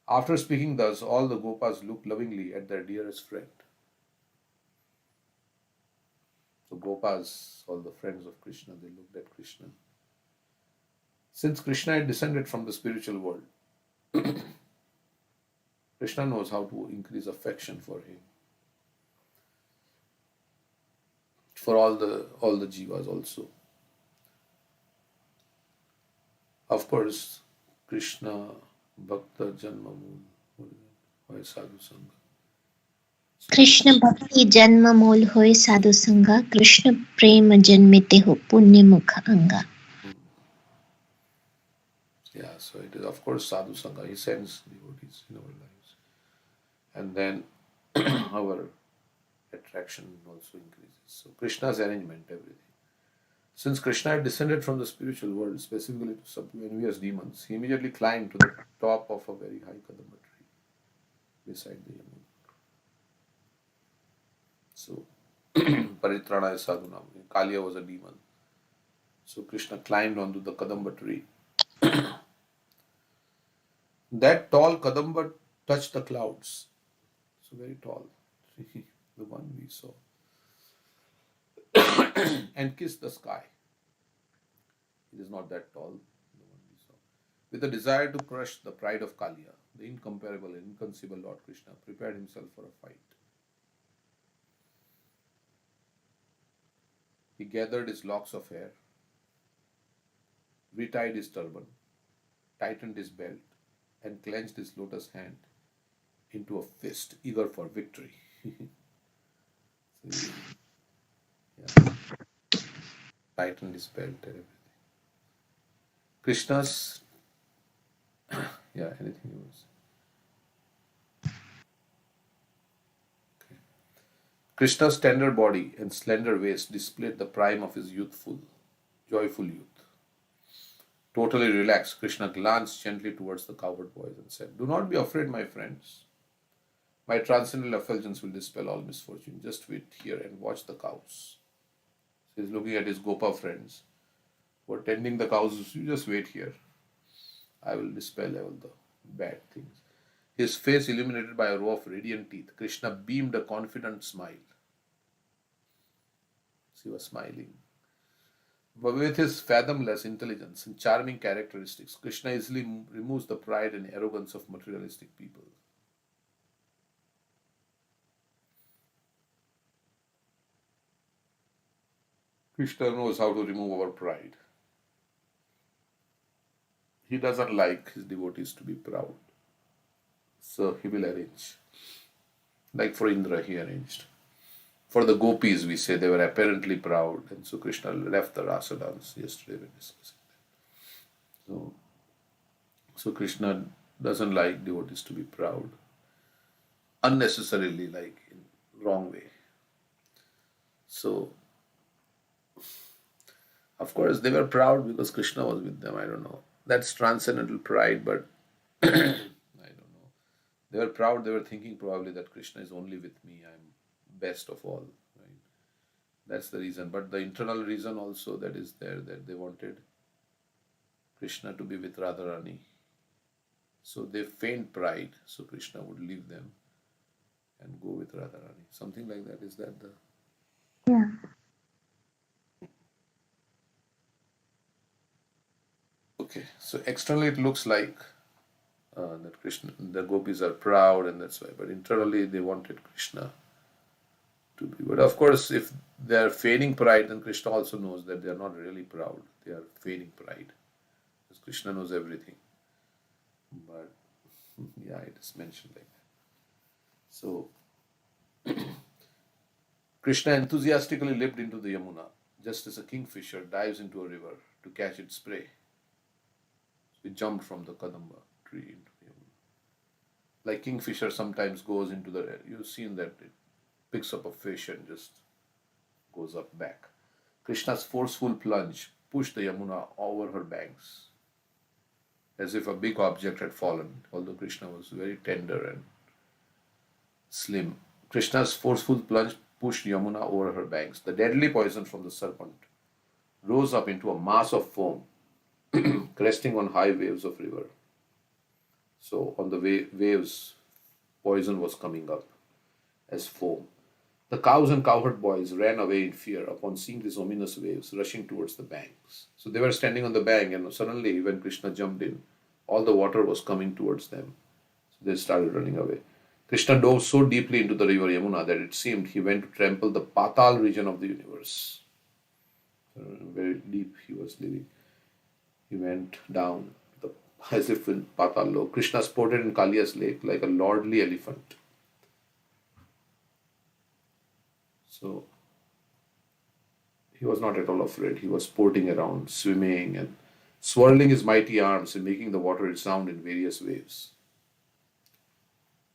After speaking thus, all the Gopas looked lovingly at their dearest friend. So Gopas, all the friends of Krishna, they looked at Krishna. Since Krishna had descended from the spiritual world, Krishna knows how to increase affection for him. For all the jivas also. Of course, Krishna Bhakta Janma Mool Sadhu Sangha. Krishna भक्ति जन्म मूल होय साधु संगा कृष्ण प्रेम जन्मिते हो पुण्य मुख अंगा. Yeah, so it is of course Sadhu Sangha. He sends devotees in our lives. And then our attraction also increases. So Krishna's arrangement, everything. Since Krishna had descended from the spiritual world, specifically to subdue envious demons, he immediately climbed to the top of a very high kadamba tree beside the Yamuna. So, Paritranaya Sadhunam, Kaliya was a demon. So Krishna climbed onto the kadamba tree. That tall kadamba touched the clouds. So very tall, the one we saw. And kissed the sky. It is not that tall, the one we saw. With a desire to crush the pride of Kaliya, the incomparable and inconceivable Lord Krishna prepared himself for a fight. He gathered his locks of hair, retied his turban, tightened his belt, and clenched his lotus hand into a fist, eager for victory. So tightened his belt and everything. Krishna's, anything else? Okay. Krishna's tender body and slender waist displayed the prime of his joyful youth. Totally relaxed, Krishna glanced gently towards the cowherd boys and said, do not be afraid, my friends. My transcendental effulgence will dispel all misfortune. Just wait here and watch the cows. So he's looking at his Gopa friends who are tending the cows. You just wait here. I will dispel all the bad things. His face illuminated by a row of radiant teeth, Krishna beamed a confident smile. He was smiling. But with his fathomless intelligence and charming characteristics, Krishna easily removes the pride and arrogance of materialistic people. Krishna knows how to remove our pride. He doesn't like his devotees to be proud. So he will arrange. Like for Indra, he arranged. For the gopis, we say they were apparently proud, and so Krishna left the rasa dance yesterday when discussing that. So Krishna doesn't like devotees to be proud, unnecessarily, like in wrong way. So of course they were proud because Krishna was with them. I don't know. That's transcendental pride, but I don't know. They were proud. They were thinking probably that Krishna is only with me. I'm best of all. Right? That's the reason. But the internal reason also that is there, that they wanted Krishna to be with Radharani. So they feigned pride, so Krishna would leave them and go with Radharani. Something like that. Is that the... Yeah. Okay, so externally it looks like that Krishna, the gopis are proud, and that's why. But internally they wanted Krishna to be. But of course, if they are feigning pride, then Krishna also knows that they are not really proud. They are feigning pride, because Krishna knows everything. But yeah, it is mentioned like that. So Krishna enthusiastically leaped into the Yamuna, just as a kingfisher dives into a river to catch its prey. He jumped from the Kadamba tree into the Yamuna. Like kingfisher sometimes goes into the... You've seen that it picks up a fish and just goes up back. Krishna's forceful plunge pushed the Yamuna over her banks, as if a big object had fallen, although Krishna was very tender and slim. Krishna's forceful plunge pushed Yamuna over her banks. The deadly poison from the serpent rose up into a mass of foam, cresting on high waves of river. So on the waves, poison was coming up as foam. The cows and cowherd boys ran away in fear upon seeing these ominous waves rushing towards the banks. So they were standing on the bank, and suddenly, when Krishna jumped in, all the water was coming towards them. So they started running away. Krishna dove so deeply into the river Yamuna that it seemed he went to trample the Patal region of the universe. So very deep he was living. He went down as if in Patal Lok. Krishna sported in Kaliya's lake like a lordly elephant. So he was not at all afraid. He was sporting around, swimming and swirling his mighty arms and making the water resound in various waves.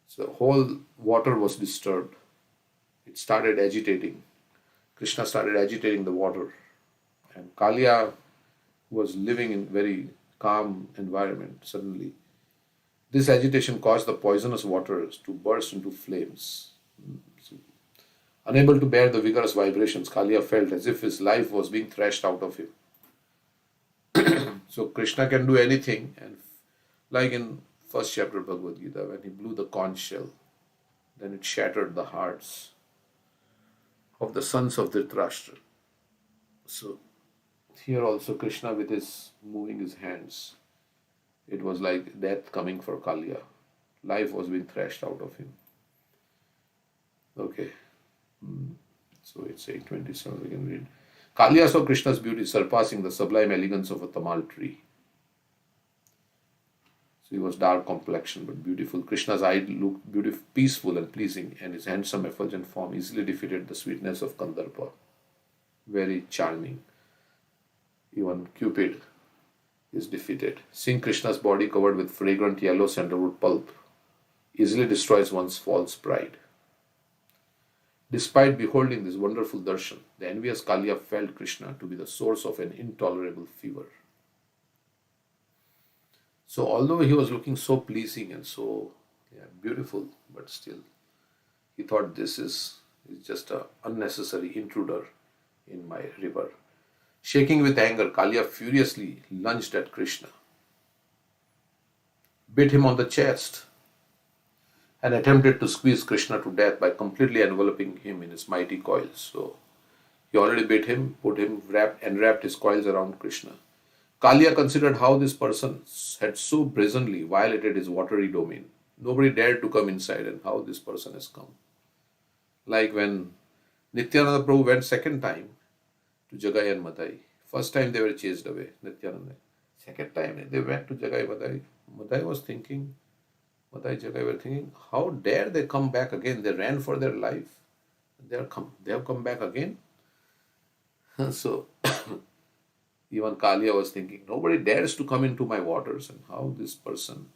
So the whole water was disturbed. It started agitating. Krishna started agitating the water. And Kaliya was living in very calm environment. Suddenly, this agitation caused the poisonous waters to burst into flames. So, unable to bear the vigorous vibrations, Kaliya felt as if his life was being thrashed out of him. So Krishna can do anything, and like in first chapter of Bhagavad Gita, when he blew the conch shell, then it shattered the hearts of the sons of Dhritarashtra. So here also Krishna with his moving his hands, it was like death coming for Kaliya. Life was being thrashed out of him. Okay. So it's 8:27, we can read. Kaliya saw Krishna's beauty surpassing the sublime elegance of a tamal tree. So he was dark complexion but beautiful. Krishna's eye looked beautiful, peaceful and pleasing, and his handsome effulgent form easily defeated the sweetness of Kandarpa. Very charming. Even Cupid is defeated. Seeing Krishna's body covered with fragrant yellow sandalwood pulp easily destroys one's false pride. Despite beholding this wonderful darshan, the envious Kaliya felt Krishna to be the source of an intolerable fever. So although he was looking so pleasing and so beautiful, but still he thought this is just an unnecessary intruder in my river. Shaking with anger, Kalia furiously lunged at Krishna, bit him on the chest, and attempted to squeeze Krishna to death by completely enveloping him in his mighty coils. So he already bit him, enwrapped his coils around Krishna. Kalia considered how this person had so brazenly violated his watery domain. Nobody dared to come inside, and how this person has come. Like when Nityananda Prabhu went second time to Jagai and Madai. First time they were chased away, Nityananda. Second time they went to Jagai Madai. Madai Jagai were thinking, how dare they come back again? They ran for their life. They have come back again. So even Kalia was thinking, nobody dares to come into my waters, and how this person.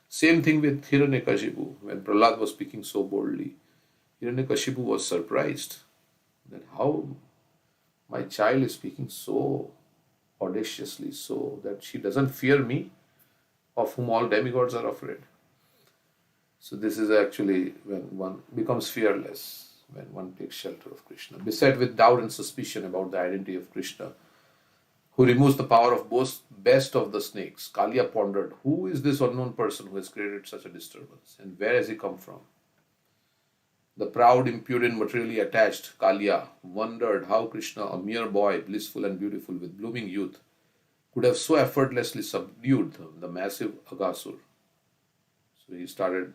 Same thing with Hiranyakashipu. When Prahlad was speaking so boldly, Hiranyakashipu was surprised that how my child is speaking so audaciously, so that she doesn't fear me, of whom all demigods are afraid. So this is actually when one becomes fearless, when one takes shelter of Krishna. Beset with doubt and suspicion about the identity of Krishna, who removes the power of both best of the snakes, Kalia pondered, who is this unknown person who has created such a disturbance, and where has he come from? The proud, impudent, materially attached Kalia wondered how Krishna, a mere boy, blissful and beautiful with blooming youth, could have so effortlessly subdued the massive Aghasur. So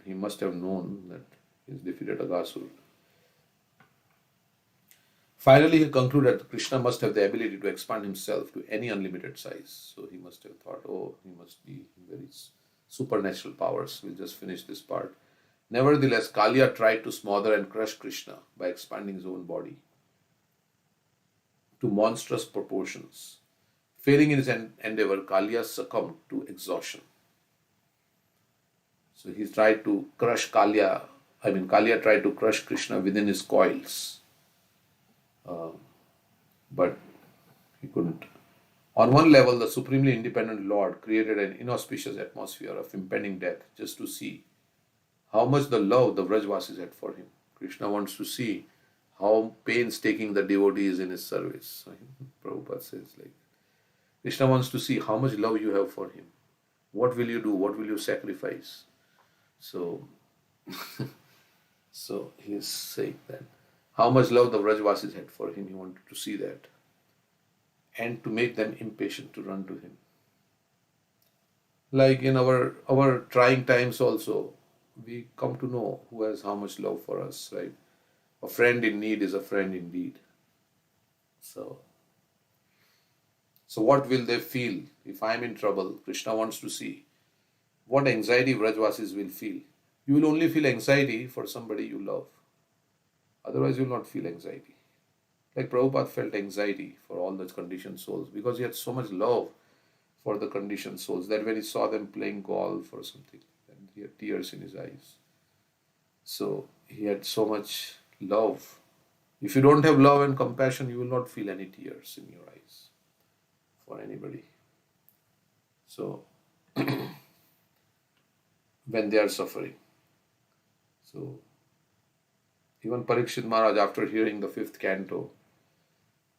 he must have known that he has defeated Aghasur. Finally, he concluded that Krishna must have the ability to expand himself to any unlimited size. So he must have thought, oh, he must be very supernatural powers. We'll just finish this part. Nevertheless, Kalia tried to smother and crush Krishna by expanding his own body to monstrous proportions. Failing in his endeavor, Kalia succumbed to exhaustion. So he tried to crush Kalia tried to crush Krishna within his coils. But he couldn't. On one level, the supremely independent Lord created an inauspicious atmosphere of impending death just to see how much the love the Vrajvasis had for him. Krishna wants to see how painstaking the devotee is in his service. Prabhupada says, like, Krishna wants to see how much love you have for him. What will you do? What will you sacrifice? So, so he is saying that how much love the Vrajvasis had for him, he wanted to see that. And to make them impatient to run to him. Like in our trying times also, we come to know who has how much love for us, right? A friend in need is a friend indeed. So what will they feel if I am in trouble? Krishna wants to see what anxiety Vrajvasis will feel. You will only feel anxiety for somebody you love. Otherwise, you will not feel anxiety. Like Prabhupada felt anxiety for all the conditioned souls because he had so much love for the conditioned souls that when he saw them playing golf or something, and he had tears in his eyes. So he had so much love. If you don't have love and compassion, you will not feel any tears in your eyes for anybody. So when they are suffering. So even Parikshit Maharaj, after hearing the 5th canto,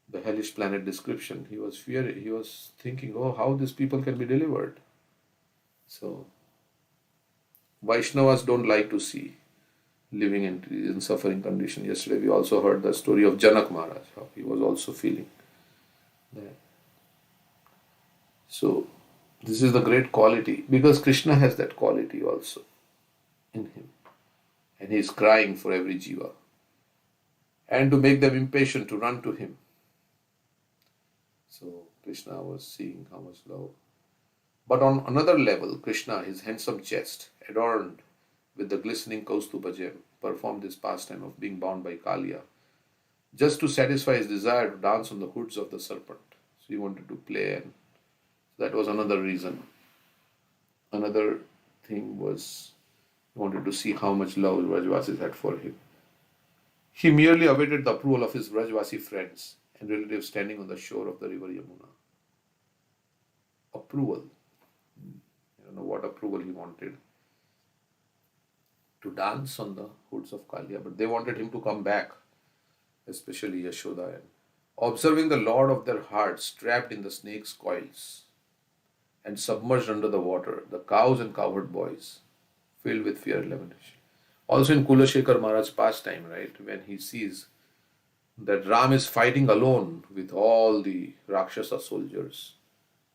the hellish planet description, he was thinking, oh, how these people can be delivered. So Vaishnavas don't like to see living in suffering condition. Yesterday we also heard the story of Janak Maharaj, how he was also feeling that. So this is the great quality, because Krishna has that quality also in him. And he is crying for every jiva. And to make them impatient to run to him. So Krishna was seeing how much love. But on another level, Krishna, his handsome chest, adorned with the glistening Kaustuba gem, performed this pastime of being bound by Kalia, just to satisfy his desire to dance on the hoods of the serpent. So he wanted to play, and that was another reason. Another thing was he wanted to see how much love Vrajvasis had for him. He merely awaited the approval of his Vrajvasi friends and relatives standing on the shore of the river Yamuna. Approval. I don't know what approval he wanted. To dance on the hoods of Kalia, but they wanted him to come back, especially Yashoda and Observing the Lord of their hearts trapped in the snake's coils and submerged under the water, the cows and cowherd boys filled with fear and lamentation. Also in Kulashekar Maharaj's pastime, right, when he sees that Ram is fighting alone with all the Rakshasa soldiers,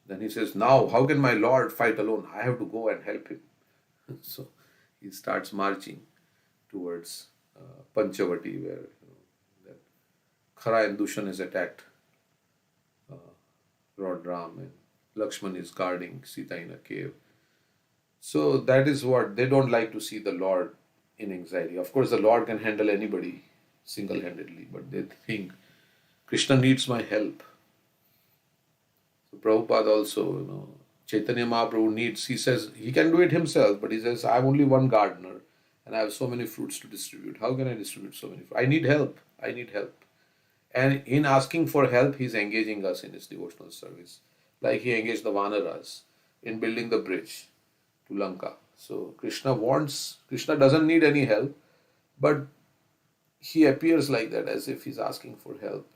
then he says, now how can my Lord fight alone? I have to go and help him. So he starts marching towards Panchavati, where that Khara and Dushan is attacked Lord Ram, and Lakshman is guarding Sita in a cave. So that is what they don't like to see the Lord in anxiety. Of course, the Lord can handle anybody single handedly, but they think Krishna needs my help. So Prabhupada also, Chaitanya Mahaprabhu needs, he says he can do it himself, but he says, I'm only one gardener and I have so many fruits to distribute. How can I distribute so many fruits? I need help. I need help. And in asking for help, he's engaging us in his devotional service. Like he engaged the Vanaras in building the bridge to Lanka. So Krishna doesn't need any help, but he appears like that as if he's asking for help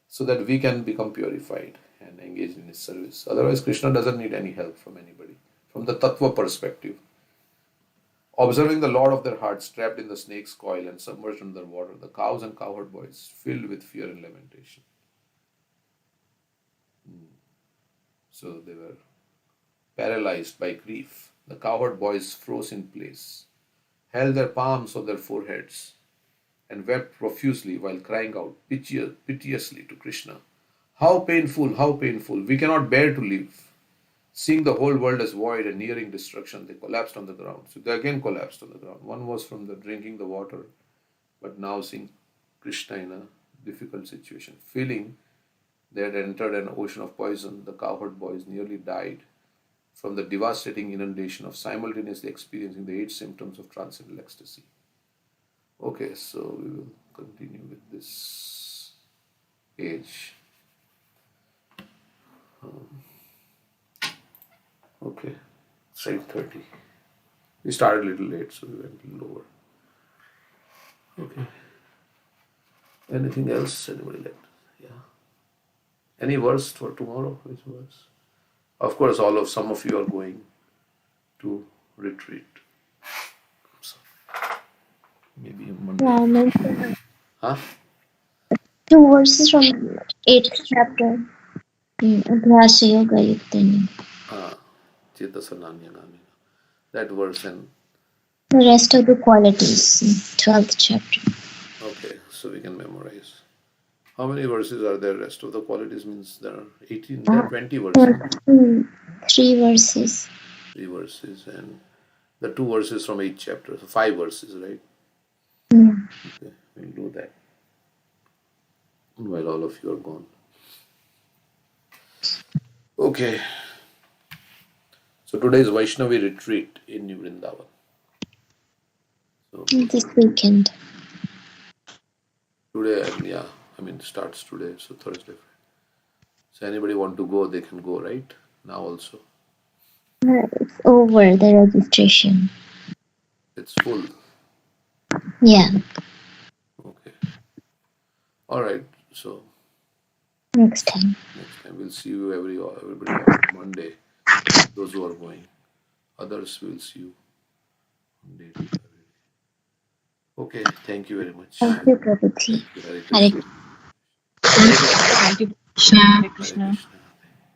so that we can become purified and engage in his service. Otherwise, Krishna doesn't need any help from anybody. From the Tattva perspective, observing the Lord of their hearts trapped in the snake's coil and submerged under water, the cows and cowherd boys filled with fear and lamentation. So they were paralyzed by grief. The cowherd boys froze in place, held their palms on their foreheads, and wept profusely while crying out piteously to Krishna, how painful, how painful, we cannot bear to live. Seeing the whole world as void and nearing destruction, they collapsed on the ground. So they again collapsed on the ground. One was from the drinking the water, but now seeing Krishna in a difficult situation. Feeling they had entered an ocean of poison, the cowherd boys nearly died from the devastating inundation of simultaneously experiencing the 8 symptoms of transcendental ecstasy. Okay, so we will continue with this page. Okay, it's 8:30. We started a little late, so we went a little over. Okay. Anything else? Anybody like? Yeah. Any verse for tomorrow? Which verse? Of course, some of you are going to retreat. So, maybe on Monday. Yeah, I mentioned Huh? 2 verses from 8th chapter. Abhyasa Yoga Yuktani. Chetasananya. That verse and The rest of the qualities in 12th chapter. okay, so we can memorize. How many verses are there? Rest of the qualities means there are 18, there are 20 verses. 3 verses. 3 verses and the 2 verses from each chapter. So 5 verses, right? Yeah. Okay, we'll do that while all of you are gone. Okay. So today is Vaishnavi retreat in New Vrindavan. So This weekend. today, starts today, so Thursday. So anybody want to go, they can go, right? Now also. It's over, the registration. It's full. Yeah. Okay. All right. So Next time we'll see you everybody on Monday. Those who are going. Others will see you on day 2. Okay. Thank you very much. Thank you, Prabhuji. Hare Hare Krishna. Hare Krishna. Hare Krishna.